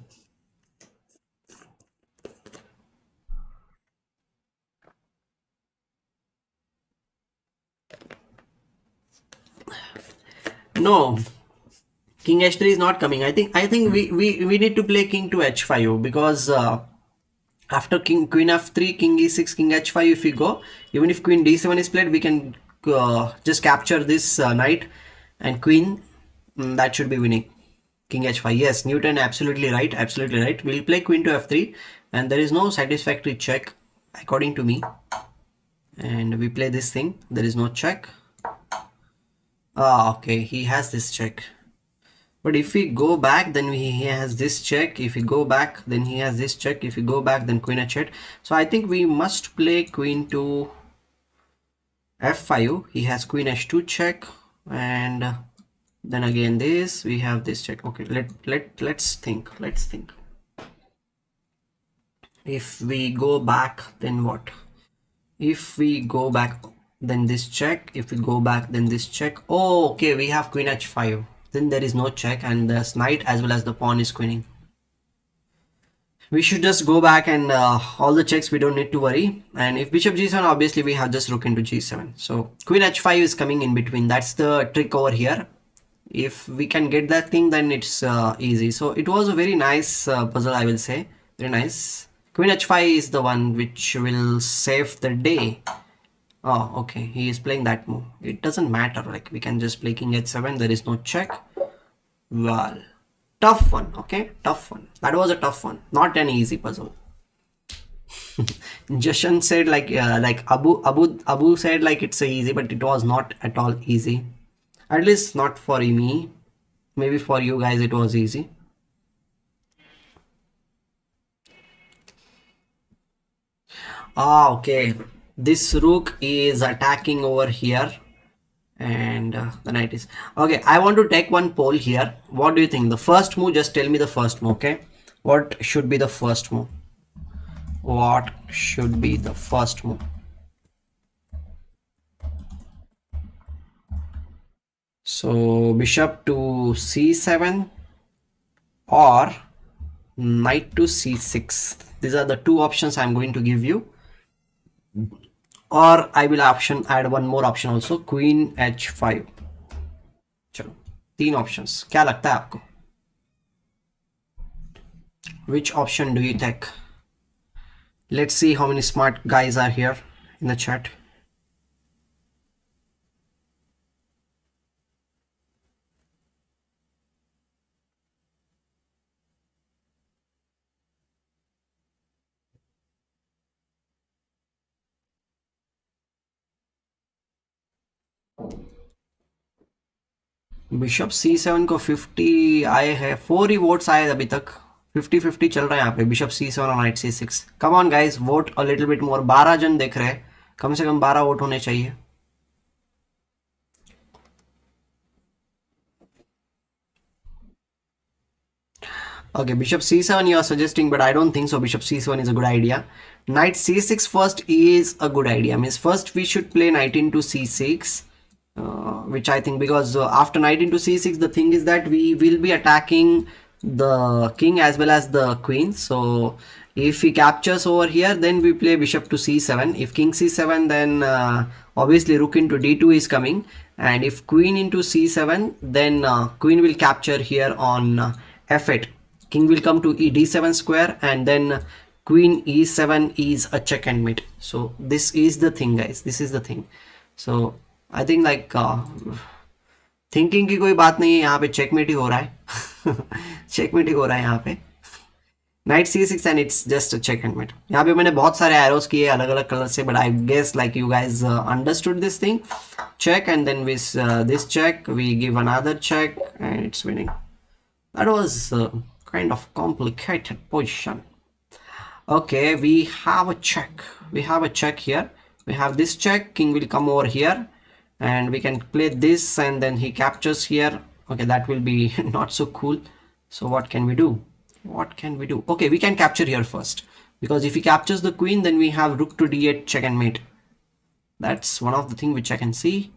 No, king h3 is not coming. I think we need to play king to h5 because after queen f3, king e6, king h5, if we go, even if queen d7 is played, we can just capture this knight and queen. That should be winning. King h5. Yes, Newton, absolutely right. Absolutely right. We'll play queen to f3, and there is no satisfactory check according to me. And we play this thing. There is no check. Ah, okay. He has this check. But if we go back, then he has this check. If we go back, then he has this check. If we go back, then queen h8. So I think we must play queen to f5. He has queen h2 check, and then again this. We have this check. Okay, let's think. Let's think. If we go back, then what? If we go back, then this check. If we go back, then this check. Oh, okay. We have queen h5. Then there is no check, and the knight as well as the pawn is queening. We should just go back, and all the checks we don't need to worry. And if bishop g7, obviously we have just rook into g7. So queen h5 is coming in between. That's the trick over here. If we can get that thing, then it's easy. So it was a very nice puzzle, I will say. Very nice. Queen h5 is the one which will save the day. Oh, okay. He is playing that move. It doesn't matter. Like, we can just play king h7. There is no check. Well, tough one. Okay, tough one. That was a tough one. Not an easy puzzle. Jashan said like Abu said like it's easy, but it was not at all easy. At least not for me. Maybe for you guys it was easy. Ah, okay. This rook is attacking over here, and the knight is okay. I want to take one poll here. What do you think? The first move, just tell me the first move. Okay, what should be the first move? What should be the first move? So bishop to c7 or knight to c6. These are the two options I'm going to give you. और I will option add one more option also, queen h5. चलो 3 options. क्या लगता है आपको? Which option do you take? Let's see how many smart guys are here in the chat. Bishop c7 को 50 आए हैं, 4 ही votes आए अभी तक. 50-50 चल रहा है यहाँ पे. बिशप c7 और night c6. Come on guys, vote a little bit more. 12 जन देख रहे हैं, कम से कम 12 वोट होने चाहिए. Okay, bishop c7 you are suggesting, but I don't think so. Bishop c7 is a good idea. Knight c6 first is a good idea. Means first we should play knight into c6, which I think, because after knight into c6, the thing is that we will be attacking the king as well as the queen. So if he captures over here, then we play bishop to c7. If king c7, then obviously rook into d2 is coming, and if queen into c7, then queen will capture here on f8. King will come to d7 square, and then queen e7 is a check and mate. So this is the thing, guys. This is the thing. So I think like thinking की कोई बात नहीं है यहाँ पे. Checkmate ही हो रहा है. चेकमेट ही हो रहा है यहाँ पे. Knight c6 and it's just a check and mate. यहाँ पे मैंने बहुत सारे arrows किए अलग अलग कलर से, but I guess like you guys understood this thing. Check, and then with this check we give another check and it's winning. That was kind of complicated position. Okay, we have a check. We have a check here. We have this check. King will come over here and we can play this, and then he captures here. Okay, that will be not so cool. So what can we do? What can we do? Okay, we can capture here first, because if he captures the queen, then we have rook to d8 check and mate. That's one of the thing which I can see.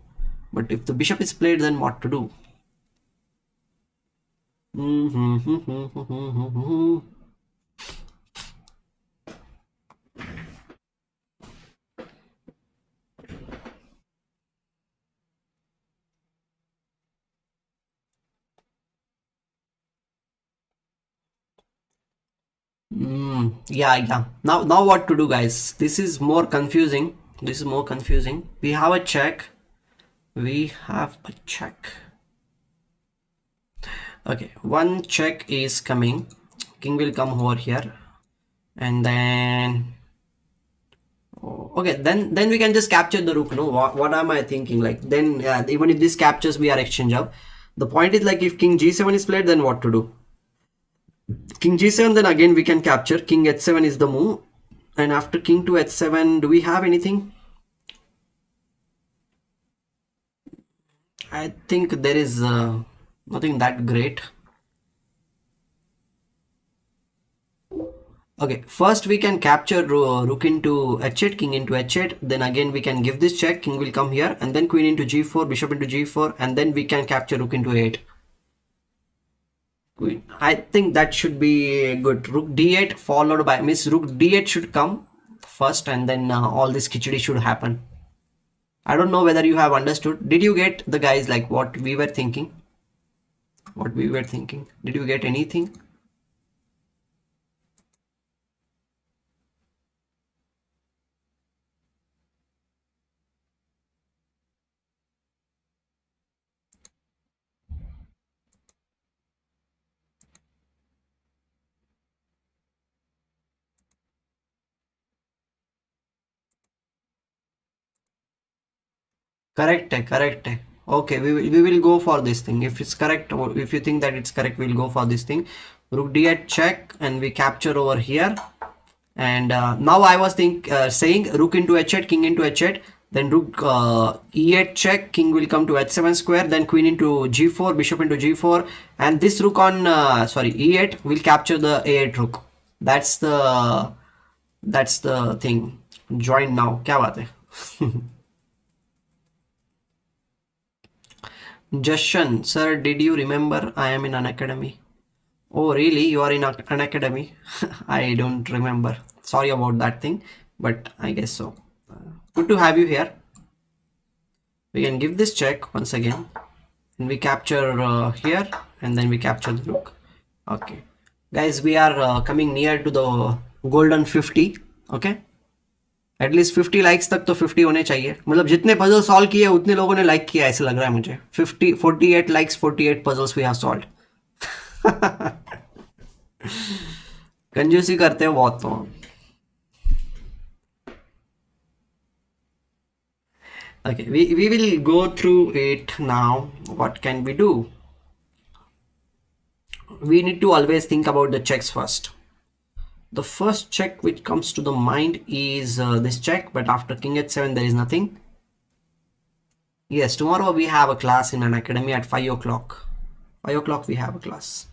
But if the bishop is played, then what to do? Yeah. Now what to do, guys? This is more confusing. We have a check. Okay, one check is coming. King will come over here, and then okay, then we can just capture the rook. No, what am I thinking? Like, then even if this captures, we are exchange up. The point is, like, if king g7 is played, then what to do? King g7, then again we can capture. King h7 is the move, and after king to h7, do we have anything? I think there is nothing that great. Okay, first we can capture rook into h8, king into h8, then again we can give this check, king will come here, and then queen into g4, bishop into g4, and then we can capture rook into 8. Queen. I think that should be good. Rook d8 followed by rook d8 should come first, and then all this khichdi should happen. I don't know whether you have understood. Did you get the guys like what we were thinking? Did you get anything? Correct. Okay, we will go for this thing. If it's correct, or if you think that it's correct, we'll go for this thing. Rook d8 check, and we capture over here. And now I was saying rook into h8, king into h8, then rook e8 check, king will come to h7 square, then queen into g4, bishop into g4, and this rook on e8 will capture the a8 rook. That's the thing. Join now. क्या बात है? Jashan, sir, did you remember I am in an academy? Oh, really? You are in an academy? I don't remember. Sorry about that thing, but I guess so. Good to have you here. We can give this check once again, and we capture here, and then we capture the rook. Okay, guys, we are coming near to the golden 50. Okay. At least 50 likes तक तो 50 होने चाहिए. मतलब जितने puzzle solve किए उतने लोगों ने लाइक किया ऐसे लग रहा है मुझे. 48 likes, 48 puzzles we have solved. कंजूसी करते हो बहुत तो. Okay, we will go through it now. What can we do? We need to always think about the checks first. The first check which comes to the mind is this check, but after king h7 there is nothing. Yes, tomorrow we have a class in an academy at 5 o'clock. 5 o'clock we have a class.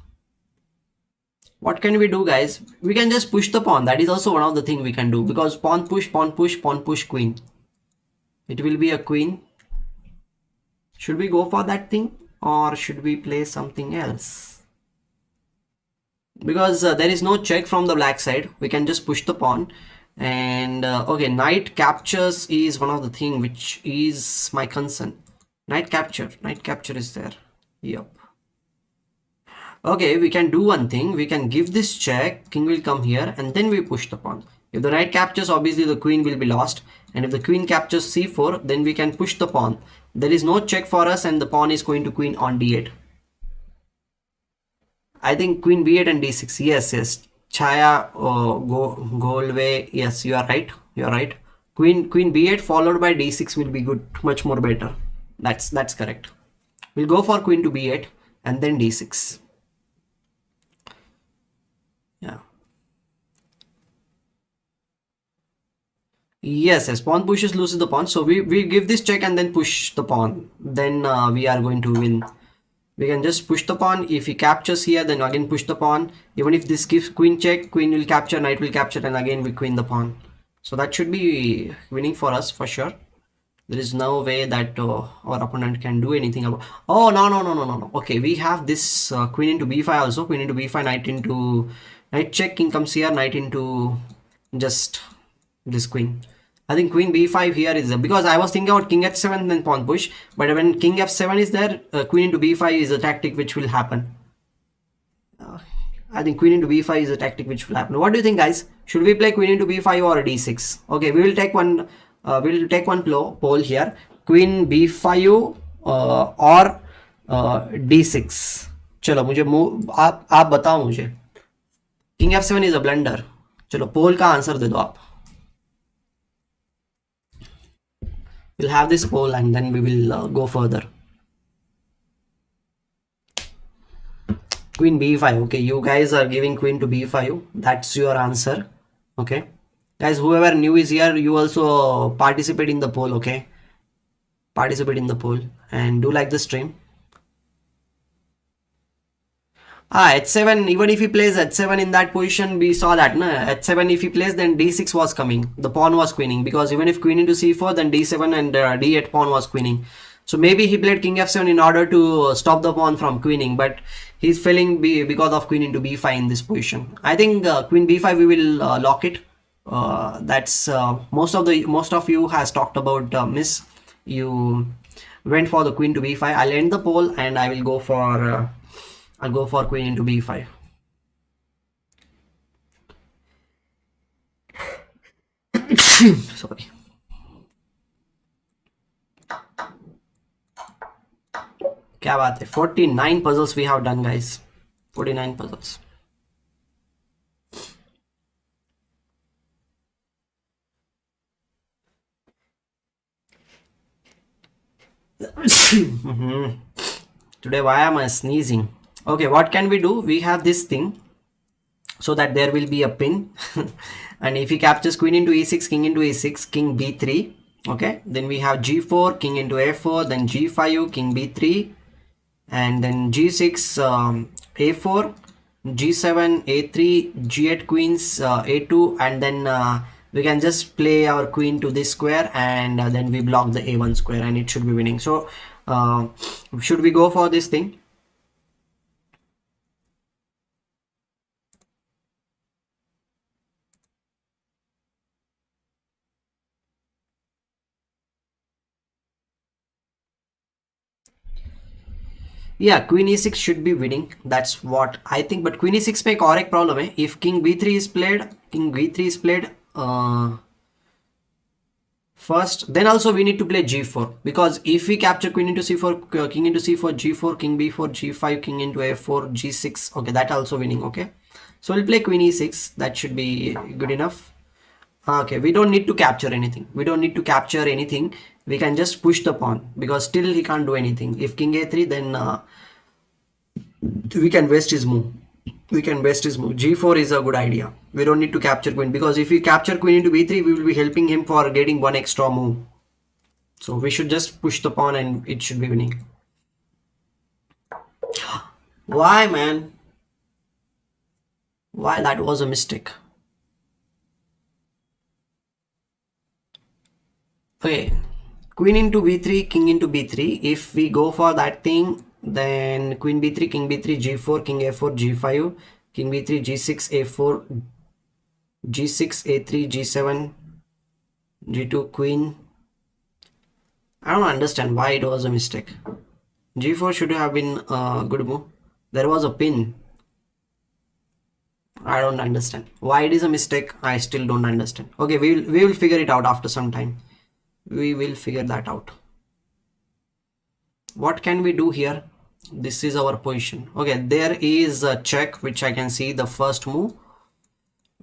What can we do, guys? We can just push the pawn. That is also one of the things we can do, because pawn push, queen. It will be a queen. Should we go for that thing, or should we play something else? Because there is no check from the black side, we can just push the pawn. And okay, knight captures is one of the thing which is my concern. Knight capture is there. Yep. Okay, we can do one thing. We can give this check, king will come here, and then we push the pawn. If the knight captures, obviously the queen will be lost, and if the queen captures c4, then we can push the pawn. There is no check for us, and the pawn is going to queen on d8. I think queen b8 and d6. Yes. Chaya, Golway. Yes, you are right. You are right. Queen b8 followed by d6 will be good, much more better. That's correct. We'll go for queen to b8 and then d6. Yeah. Yes, pawn pushes loses the pawn. So we give this check and then push the pawn. Then we are going to win. We can just push the pawn. If he captures here, then again push the pawn. Even if this gives queen check, queen will capture, knight will capture, and again we queen the pawn. So that should be winning for us for sure. There is no way that our opponent can do anything about. Oh, no. Okay, we have this queen into b5 also. Queen into b5, knight into knight check. King comes here, knight into just this queen. I think queen b5 here is because I was thinking about king h7 then pawn push, but when king f7 is there, queen into b5 is a tactic which will happen. I think queen into b5 is a tactic which will happen. What do you think, guys? Should we play queen into b5 or d6? Okay, we will take one. We'll take one poll here. Queen b5 or d6. चलो मुझे आप बताओ मुझे. King f7 is a blunder. चलो पोल का answer दे दो आप. We'll have this poll and then we will go further. Queen b5. Okay, you guys are giving queen to b5. That's your answer. Okay, guys, whoever new is here, you also participate in the poll. Okay, participate in the poll and do like the stream. H7, even if he plays h7 in that position, we saw that h7 if he plays, then d6 was coming, the pawn was queening, because even if queen into c4, then d7 and d8 pawn was queening. So maybe he played king f7 in order to stop the pawn from queening, but he's failing because of queen into b5 in this position. I think queen b5 we will lock it. That's most of you has talked about miss. You went for the queen to b5. I'll end the poll and I will go for I'll go for queen into b5. Sorry. क्या बात है, 49 puzzles we have done, guys. 49 puzzles. Today why am I sneezing? Okay, what can we do? We have this thing so that there will be a pin and if he captures queen into e6, king into e6, king b3. Okay, then we have g4, king into a4, then g5, king b3, and then g6, a4, g7, a3, g8 queens, a2, and then we can just play our queen to this square and then we block the a1 square and it should be winning. So should we go for this thing? Yeah, queen e6 should be winning. That's what I think. But queen e6 may correct problem. If king b3 is played, first, then also we need to play g4, because if we capture queen into c4, king into c4, g4, king b4, g5, king into a4, g6. Okay, that also winning. Okay, so we'll play queen e6. That should be good enough. Okay, we don't need to capture anything. We can just push the pawn because still he can't do anything. If king a3, then we can waste his move. G4 is a good idea. We don't need to capture queen, because if we capture queen into b3, we will be helping him for getting one extra move. So we should just push the pawn and it should be winning. Why, man? Why? That was a mistake. Okay, queen into b3, king into b3. If we go for that thing, then queen b3, king b3, g4, king a4, g5, king b3, g6, a4, g6, a3, g7, g2, queen. I don't understand why it was a mistake. g4 should have been a good move. There was a pin. I don't understand why it is a mistake. I still don't understand. Okay, we will figure it out after some time. We will figure that out. What can we do here? This is our position. Okay, there is a check which I can see the first move.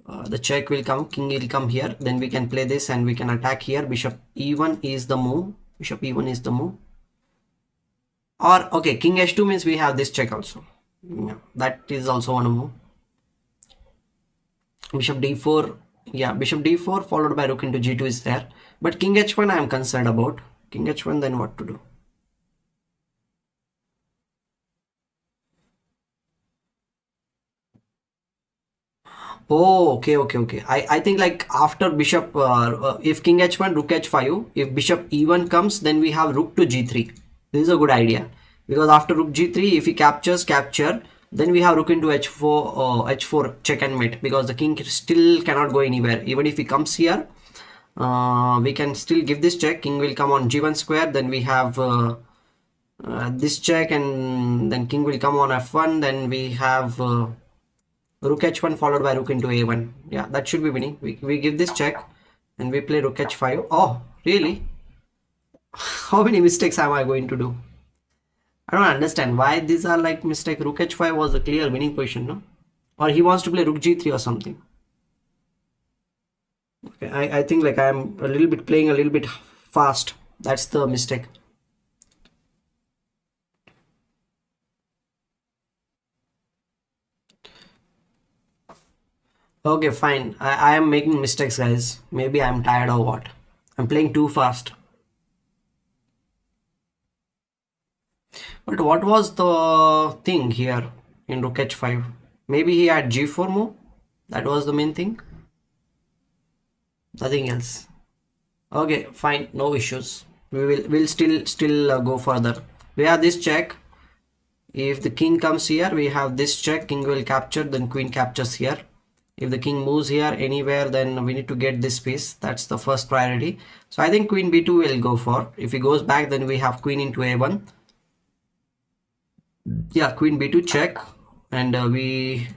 The check will come, king will come here, then we can play this and we can attack here. Bishop e1 is the move. Bishop e1 is the move. Or okay, king h2 means we have this check also. Yeah, that is also one move. Bishop d4, yeah, bishop d4 followed by rook into g2 is there. But king h1 I am concerned about. King h1, then what to do? Oh, okay. I think like after bishop, if king h1, rook h5, if bishop e1 comes, then we have rook to g3. This is a good idea, because after rook g3, if he capture, then we have rook into h4, h4 check and mate, because the king still cannot go anywhere. Even if he comes here, we can still give this check. King will come on g1 square, then we have this check, and then king will come on f1, then we have rook h1 followed by rook into a1. Yeah, that should be winning. We give this check and we play rook h5. Oh, really? How many mistakes am I going to do? I don't understand why these are like mistake. Rook h5 was a clear winning position, no? Or he wants to play rook g3 or something. Okay, I think like I'm a little bit playing a little bit fast. That's the mistake. Okay, fine. I am making mistakes, guys. Maybe I'm tired or what. I'm playing too fast. But what was the thing here in rook h5? Maybe he had g4 move. That was the main thing. Nothing else. Okay, fine. No issues. We'll still go further. We have this check. If the king comes here, we have this check. King will capture, then queen captures here. If the king moves here anywhere, then we need to get this piece. That's the first priority. So I think queen b2 will go for. If he goes back, then we have queen into a1. Yeah, queen b2 check, and we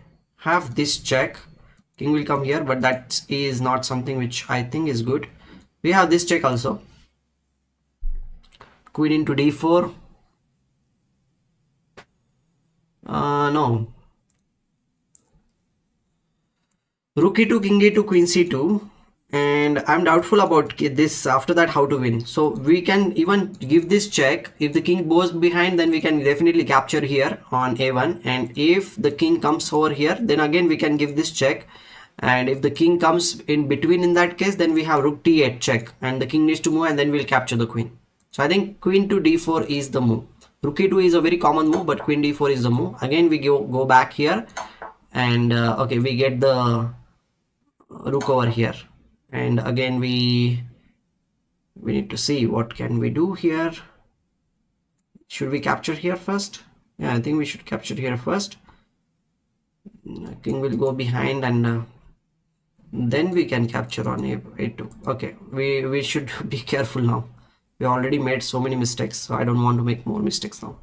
have this check. King will come here, but that is not something which I think is good. We have this check also. Queen into d4. No. Rook e2, king e2, queen c2, and I'm doubtful about this. After that, how to win? So we can even give this check. If the king goes behind, then we can definitely capture here on a1, and if the king comes over here, then again we can give this check. And if the king comes in between, in that case, then we have rook t8 check, and the king needs to move, and then we'll capture the queen. So I think queen to d4 is the move. Rook e2 is a very common move, but queen d4 is the move. Again we go back here, and okay, we get the rook over here, and again we need to see what can we do here. Should we capture here first? Yeah, I think we should capture here first. King will go behind, and then we can capture on a2. Okay, we should be careful now. We already made so many mistakes, so I don't want to make more mistakes now.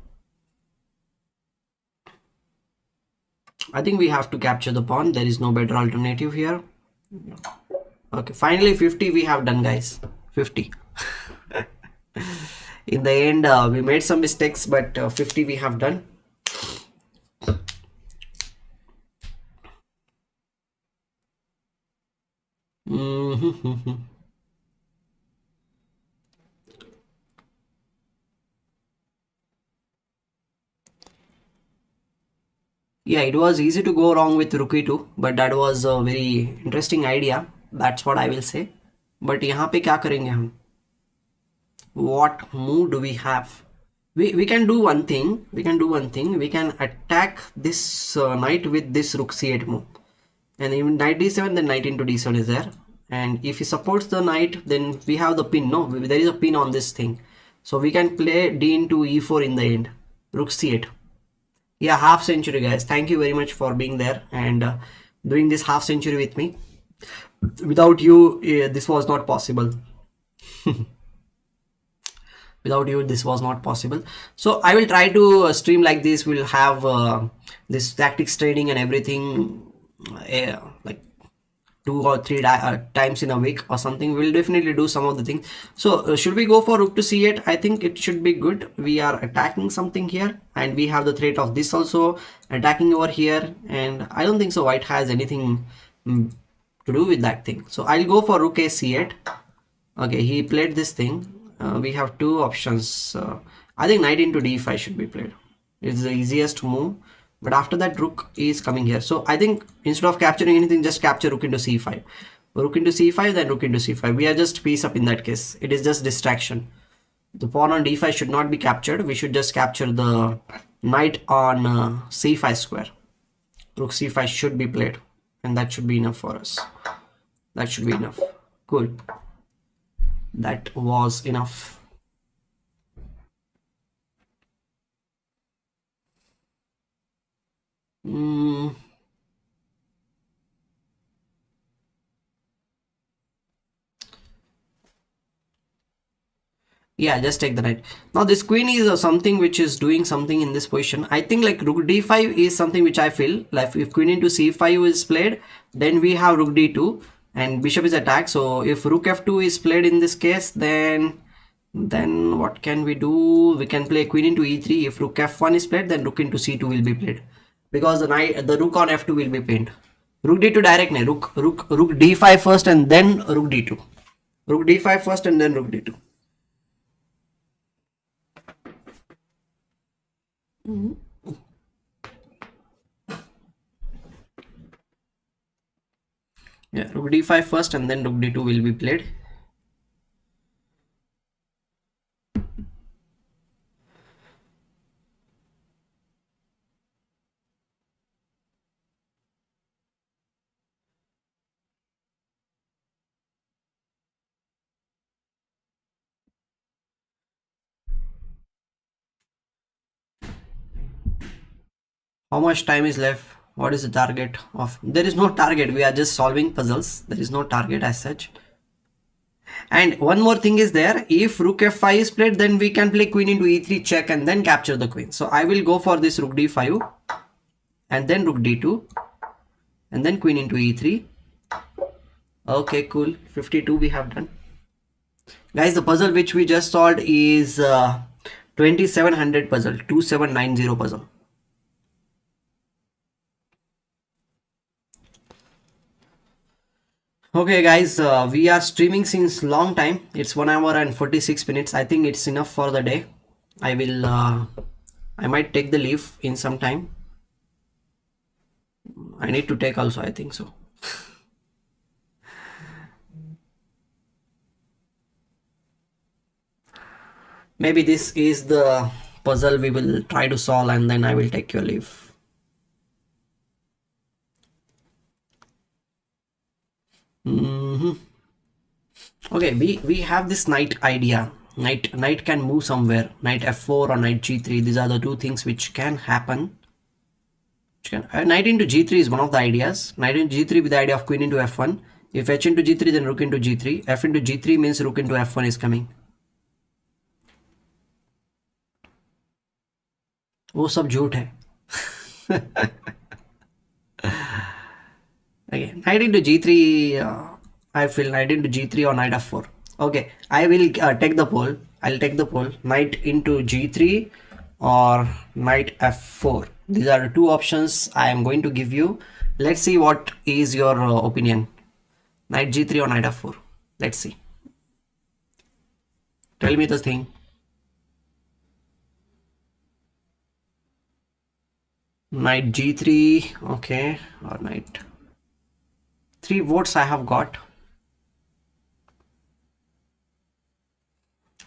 I think we have to capture the pawn. There is no better alternative here. Okay, finally 50 we have done, guys. 50. In the end, we made some mistakes, but 50 we have done. Yeah, it was easy to go wrong with rook e2, but that was a very interesting idea. That's what I will say. But यहाँ पे क्या करेंगे हम? What move do we have? We can do one thing. We can attack this knight with this rook c8 move, and even knight d7, then knight into d7 is there. And if he supports the knight, then we have the pin. No, there is a pin on this thing, so we can play d into e4 in the end. Rook c8. Yeah, half century, guys. Thank you very much for being there and doing this half century with me. Without you, this was not possible. Without you, this was not possible. So I will try to stream like this. We'll have this tactics training and everything like 2 or 3 times in a week or something. We'll definitely do some of the things. So should we go for rook to c8? I think it should be good. We are attacking something here, and we have the threat of this also attacking over here, and I don't think so white has anything to do with that thing. So I'll go for rook a c8. Okay, he played this thing. We have two options. I think knight into d5 should be played. It's the easiest move. But after that, rook is coming here. So I think instead of capturing anything, just capture rook into c5. Rook into c5, then rook into c5. We are just piece up in that case. It is just distraction. The pawn on d5 should not be captured. We should just capture the knight on c5 square. Rook c5 should be played. And that should be enough for us. That should be enough. Cool. That was enough. Yeah, just take the knight. Now this queen is something which is doing something in this position. I think like rook d5 is something which I feel like if queen into c5 is played, then we have rook d2 and bishop is attacked. So if rook f2 is played in this case, then what can we do? We can play queen into e3. If rook f1 is played, then rook into c2 will be played, because the rook on f2 will be pinned. Rook d2 direct, rook d5 first and then rook d2. Rook d5 first and then rook d2. Yeah, rook d5 first and then rook d2 will be played. How much time is left? What is the target of? There is no target. We are just solving puzzles. There is no target as such. And one more thing is there. If rook f5 is played, then we can play queen into e3 check and then capture the queen. So I will go for this rook d5 and then rook d2 and then queen into e3. Okay, cool. 52 we have done. Guys, the puzzle which we just solved is 2700 puzzle, 2790 puzzle. Okay guys, we are streaming since long time. It's 1 hour and 46 minutes. I think it's enough for the day. I might take the leave in some time. I need to take also, I think so. Maybe this is the puzzle we will try to solve and then I will take your leave. Okay, we have this knight idea. Knight can move somewhere. Knight f4 or knight g3. These are the two things which can happen. Knight into g3 is one of the ideas. Knight into g3 with the idea of queen into f1. If h into g3, then rook into g3. F into g3 means rook into f1 is coming. वो सब झूठ है. Okay, knight into g3. I feel knight into g3 or knight f4. Okay, I will take the poll. I'll take the poll. Knight into g3 or knight f4. These are the two options I am going to give you. Let's see what is your opinion. Knight g3 or knight f4. Let's see. Tell me the thing. Knight g3. Okay, or knight. 3 votes I have got.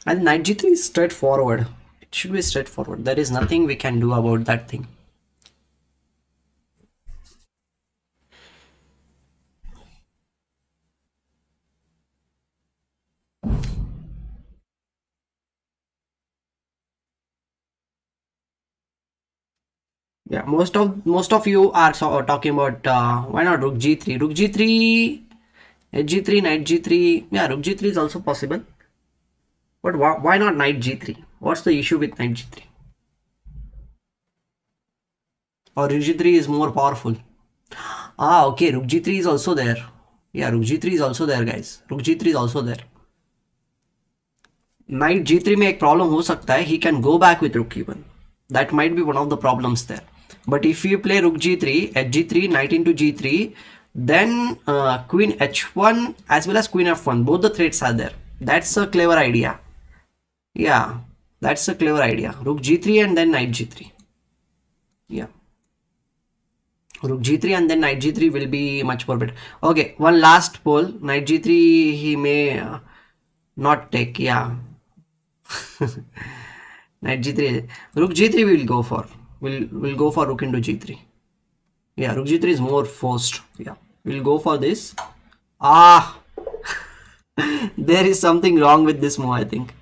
And knight g3 is straightforward. It should be straightforward. There is nothing we can do about that thing. Yeah, most of you are talking about why not rook g3. Rook g3, h3, knight g3. Yeah, rook g3 is also possible. But why not knight g3? What's the issue with knight g3? Or rook g3 is more powerful. Ah, okay, rook g3 is also there. Yeah, rook g3 is also there, guys. Rook g3 is also there. Knight g3 में एक problem हो सकता है. He can go back with rook e1. That might be one of the problems there. But if you play rook g3, h g3, knight into g3, Then queen h1 as well as queen f1, both the threats are there. That's a clever idea. Yeah, that's a clever idea. Rook g3 and then knight g3. Yeah, rook g3 and then knight g3 will be much more better. Okay, one last pole. Knight g3 he may not take. Yeah. Knight g3. Rook g3 we will go for. We'll go for rook into g3. Yeah, rook g3 is more forced. Yeah, we'll go for this. Ah, there is something wrong with this move, I think.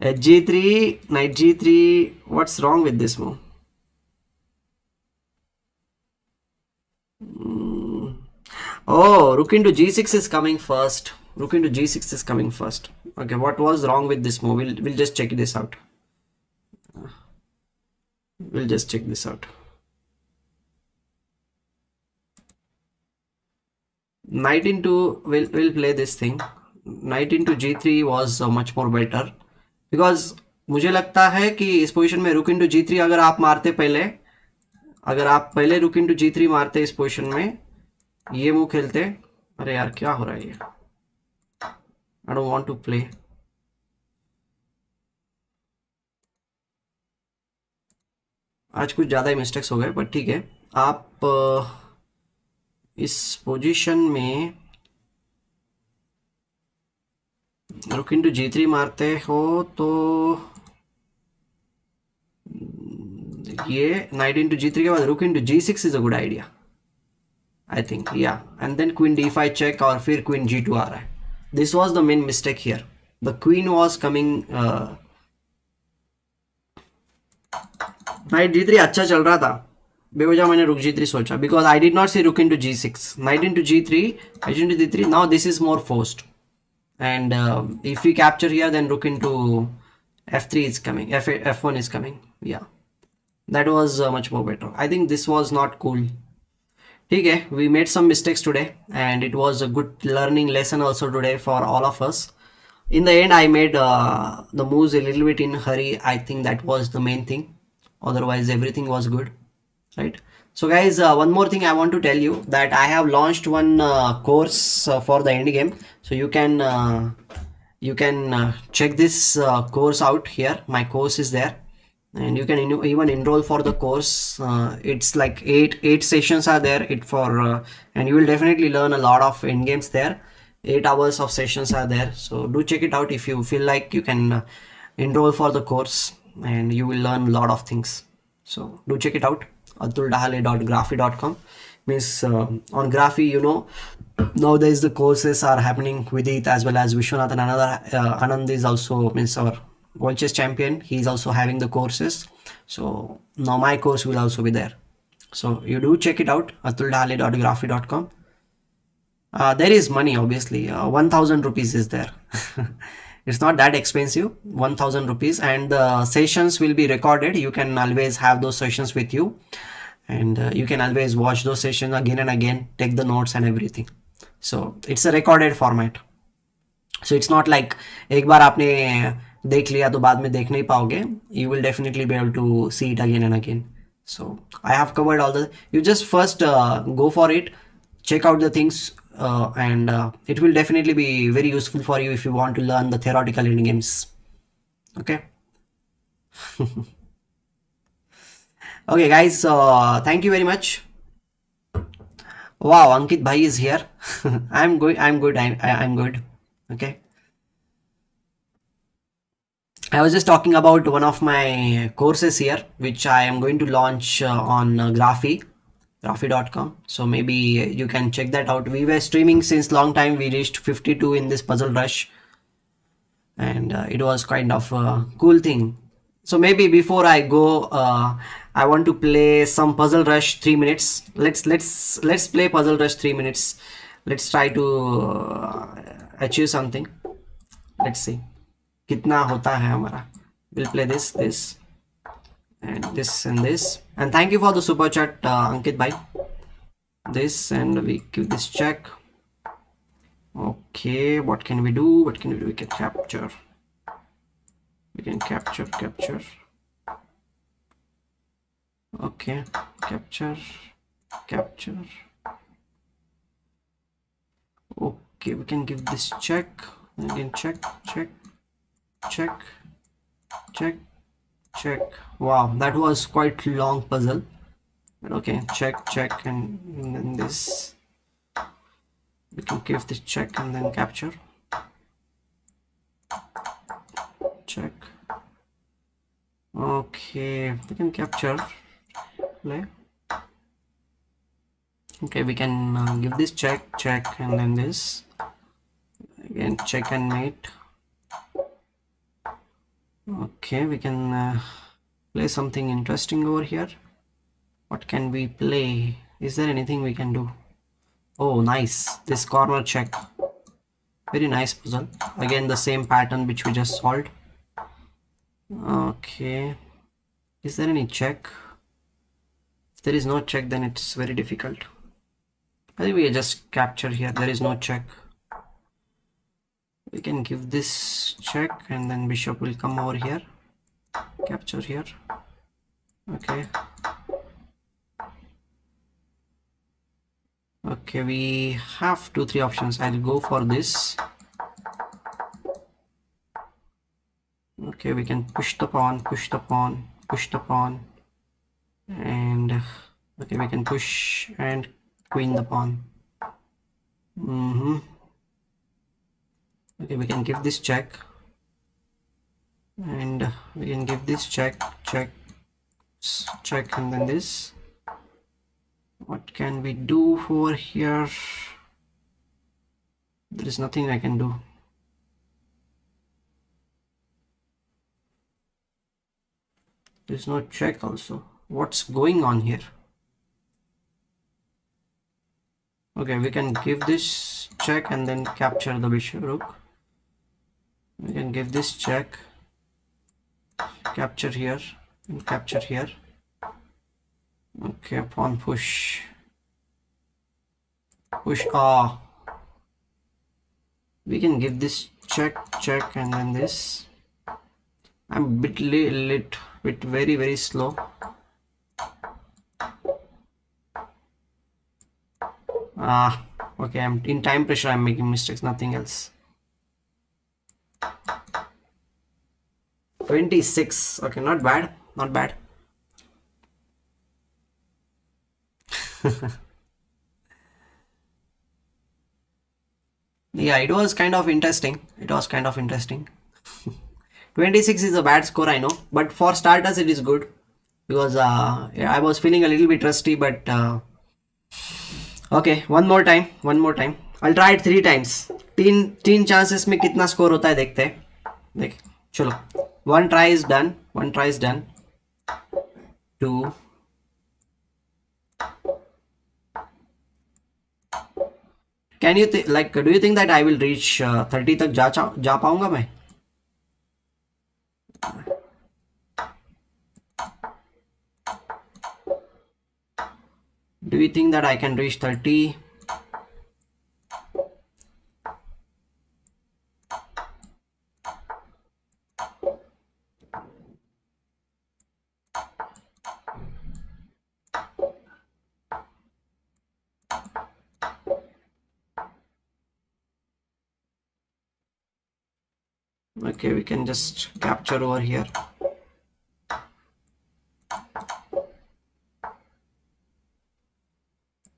G3, knight g3. What's wrong with this move? Oh, rook into g6 is coming first. Rook into g6 is coming first. Okay, what was wrong with this move? We'll just check this out. We'll just check this out. Knight into, we'll play this thing. Knight into g3 was much more better. Because मुझे लगता है कि इस position में रुक into g3 अगर आप मारते पहले, अगर आप पहले रुक इंटू g3 मारते इस पोजीशन में, ये मूव खेलते. अरे यार क्या हो रहा है ये? I don't want to play. आज कुछ ज़्यादा ही मिस्टेक्स हो गए, पर ठीक है. आप इस पोजीशन में रुक इंटू g3 मारते हो तो ये नाइट इंटू g3 के बाद rook into g6 is a good idea, I think. Yeah and then queen d5 check और फिर क्वीन g2 आ रहा है. This was the main mistake here. The queen was coming. Knight g3 अच्छा चल रहा था, बेवजह मैंने रुक g3 सोचा, because I did not see rook into g6. Knight into g3, h into d3. Now this is more forced. And if we capture here, then rook into f3 is coming, f1 is coming. Yeah, that was much more better. I think this was not cool. Okay, we made some mistakes today and it was a good learning lesson also today for all of us. In the end I made the moves a little bit in hurry. I think that was the main thing. Otherwise everything was good, right? So guys, one more thing I want to tell you, that I have launched one course for the end game. So you can check this course out here. My course is there and you can even enroll for the course. It's like eight sessions are there and you will definitely learn a lot of end games there. 8 hours of sessions are there, so do check it out. If you feel like, you can enroll for the course and you will learn a lot of things. So do check it out. atuldahale.graphy.com means on Graphy, nowadays the courses are happening with it, as well as Vishwanath and another Anand is also, means our World Chess champion, he is also having the courses. So now my course will also be there, so you do check it out. atuldahale.graphy.com. There is money, obviously. 1000 rupees is there. It's not that expensive, 1000 rupees, and the sessions will be recorded. You can always have those sessions with you, and you can always watch those sessions again and again, take the notes and everything. So it's a recorded format, so it's not like एक बार आपने देख लिया तो बाद में देख नहीं पाओगे. You will definitely be able to see it again and again. So I have covered all the, you just first go for it, check out the things, and it will definitely be very useful for you if you want to learn the theoretical end games. Okay. Okay guys, thank you very much. Wow, Ankit bhai is here. I'm good. I'm good. Okay. I was just talking about one of my courses here, which I am going to launch on graphy.com. So maybe you can check that out. We were streaming since long time. We reached 52 in this puzzle rush, and it was kind of a cool thing. So maybe before I go, I want to play some puzzle rush 3 minutes. Let's play puzzle rush 3 minutes. Let's try to achieve something. Let's see कितना होता है हमारा. We'll play this and this and this. And thank you for the super chat, Ankit bhai. This, and we give this check. Okay, what can we do? We can capture. We can capture. Okay, capture. Okay, we can give this check. Again, check, check, check, check, check. Wow, that was quite long puzzle. But okay, check, check, and then this. We can give this check and then capture. Check. Okay, we can capture. Play. Okay, we can give this check, check, and then this. Again, check and mate. Okay, we can play something interesting over here. What can we play? Is there anything we can do? Oh, nice. This corner check. Very nice puzzle. Again, the same pattern which we just solved. Okay. Is there any check? If there is no check, then it's very difficult. I think we just capture here. There is no check. We can give this check and then bishop will come over here. Capture here. Okay. Okay, we have 2-3 options. I'll go for this. Okay, we can push the pawn, push the pawn, push the pawn, and okay, we can push and queen the pawn. Okay, we can give this check, and we can give this check, check, check, and then this. What can we do over here? There is nothing I can do. There is no check also. What's going on here? Okay, we can give this check and then capture the bishop rook. We can give this check, capture here, and capture here. Okay, pawn push. Push. Ah. We can give this check, check, and then this. I'm a bit very, very slow. Ah, okay, I'm in time pressure, I'm making mistakes, nothing else. 26. Okay, not bad, not bad. Yeah, it was kind of interesting. It was kind of interesting. 26 is a bad score, I know, but for starters it is good because I was feeling a little bit rusty, but okay, one more time. I'll try it 3 times. तीन chances में कितना score होता है देखते हैं. देख चलो. One try is done. 2. Can you do you think that I will reach 30 तक जा पाऊंगा मैं? Do you think that I can reach 30? Okay, we can just capture over here.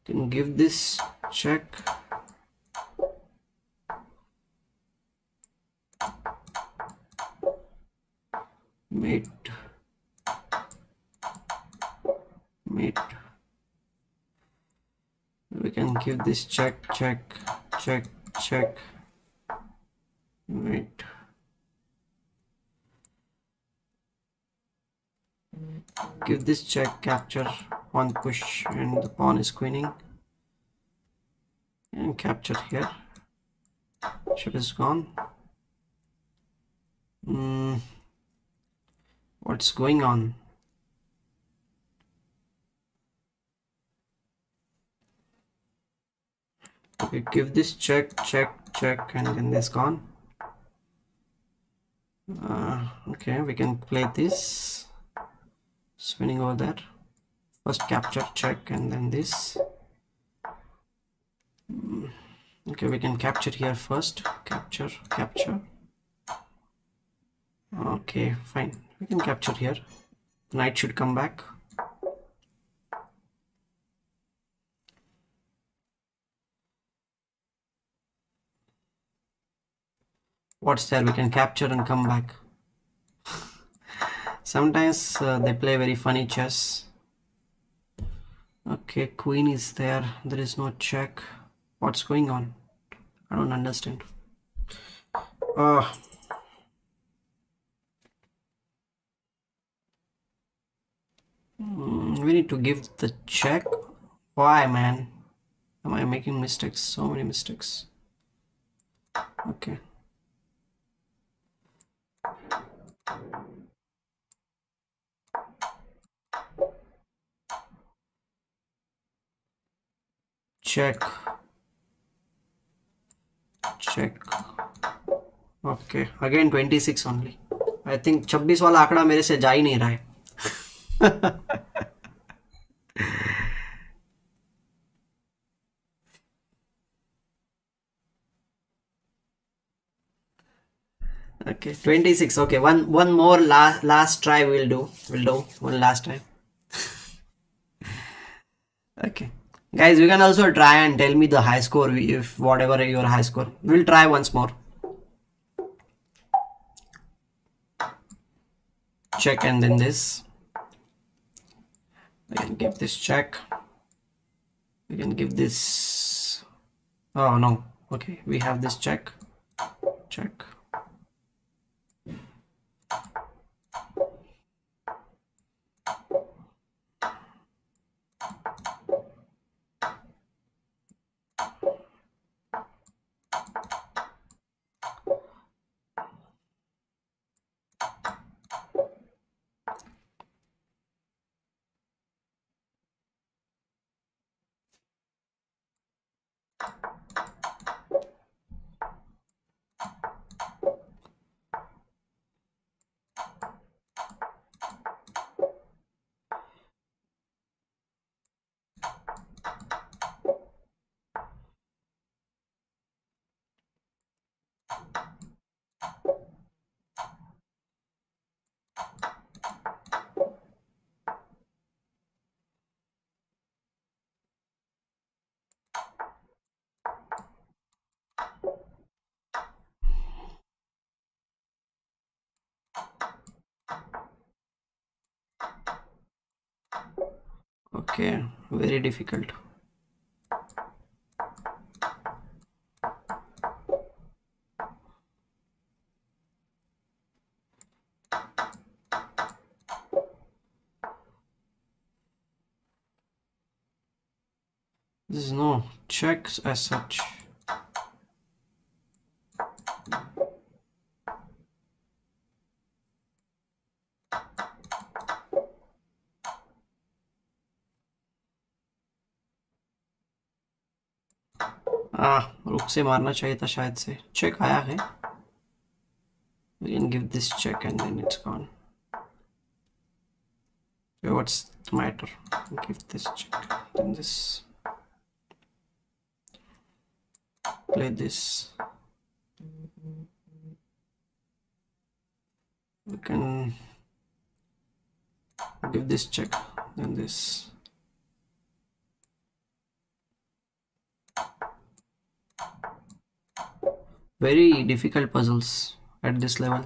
Can give this check. Mate. We can give this check, check, check, check. Mate. Give this check, capture, pawn push, and the pawn is queening. And capture here. Bishop is gone. What's going on? Okay, give this check, check, check, and then this gone. Okay, we can play this. Spinning over there. First capture, check, and then this. Okay, we can capture here first. Capture. Okay, fine. We can capture here. Knight should come back. What's there? We can capture and come back. Sometimes they play very funny chess. Okay, queen is there. There is no check. What's going on? I don't understand. We need to give the check. Why, man? Am I making mistakes? So many mistakes. Okay. Check. Okay, again 26 only. I think 26 वाला आंकड़ा मेरे से जा ही नहीं रहा है. Okay, 26. Okay, one more last try we'll do one last time. Okay, guys, you can also try and tell me the high score if whatever your high score. We'll try once more. Check and then this. We can give this check. We can give this. Oh no. Okay, we have this check. Okay, very difficult. There is no checks as such. रुक से मारना चाहिए था शायद से. Check आया है. We can give this check and then it's gone. Okay, what's the matter? Give this check, then this. Play this. We can give this check, then this. Very difficult puzzles at this level.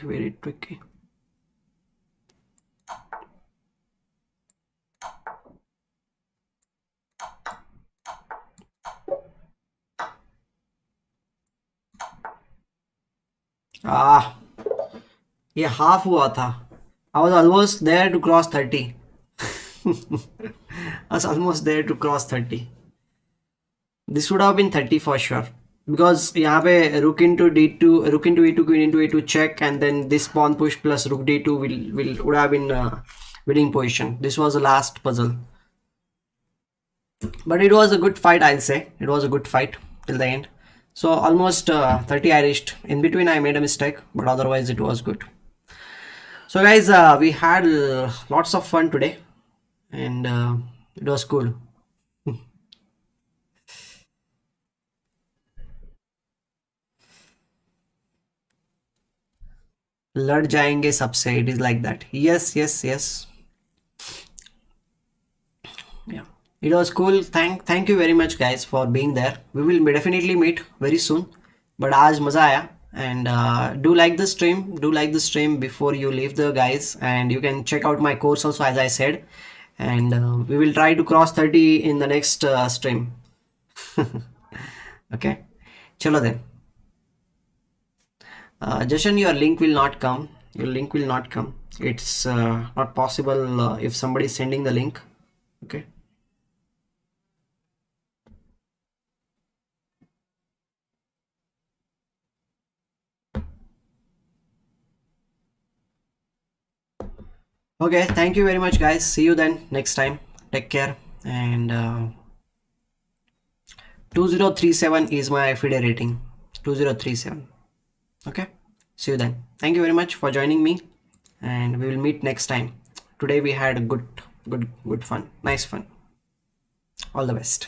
Very tricky. ये half हुआ था. I was almost there to cross 30. I was almost there to cross 30. This would have been 30 for sure. Because यहाँ पे rook into d2, rook into e2, queen into a2 check, and then this pawn push plus rook d2 would have been winning position. This was the last puzzle. but it was a good fight. I'll say it was a good fight till the end. So almost 30 I reached. In between I made a mistake, but otherwise it was good. So guys, we had lots of fun today, and it was cool. लड़ जाएंगे सबसे, it is like that. Yes. Yeah, it was cool. Thank you very much guys for being there. We will definitely meet very soon, but आज मजा आया. And do like the stream before you leave the guys, and you can check out my course also, as I said. And we will try to cross 30 in the next stream. Okay, chalo then. Jashan, your link will not come. It's not possible if somebody is sending the link. Okay. Okay, thank you very much guys. See you then next time. Take care. And 2037 is my FIDE rating. 2037. Okay, see you then. Thank you very much for joining me, and we will meet next time. Today we had a good fun. Nice fun. All the best.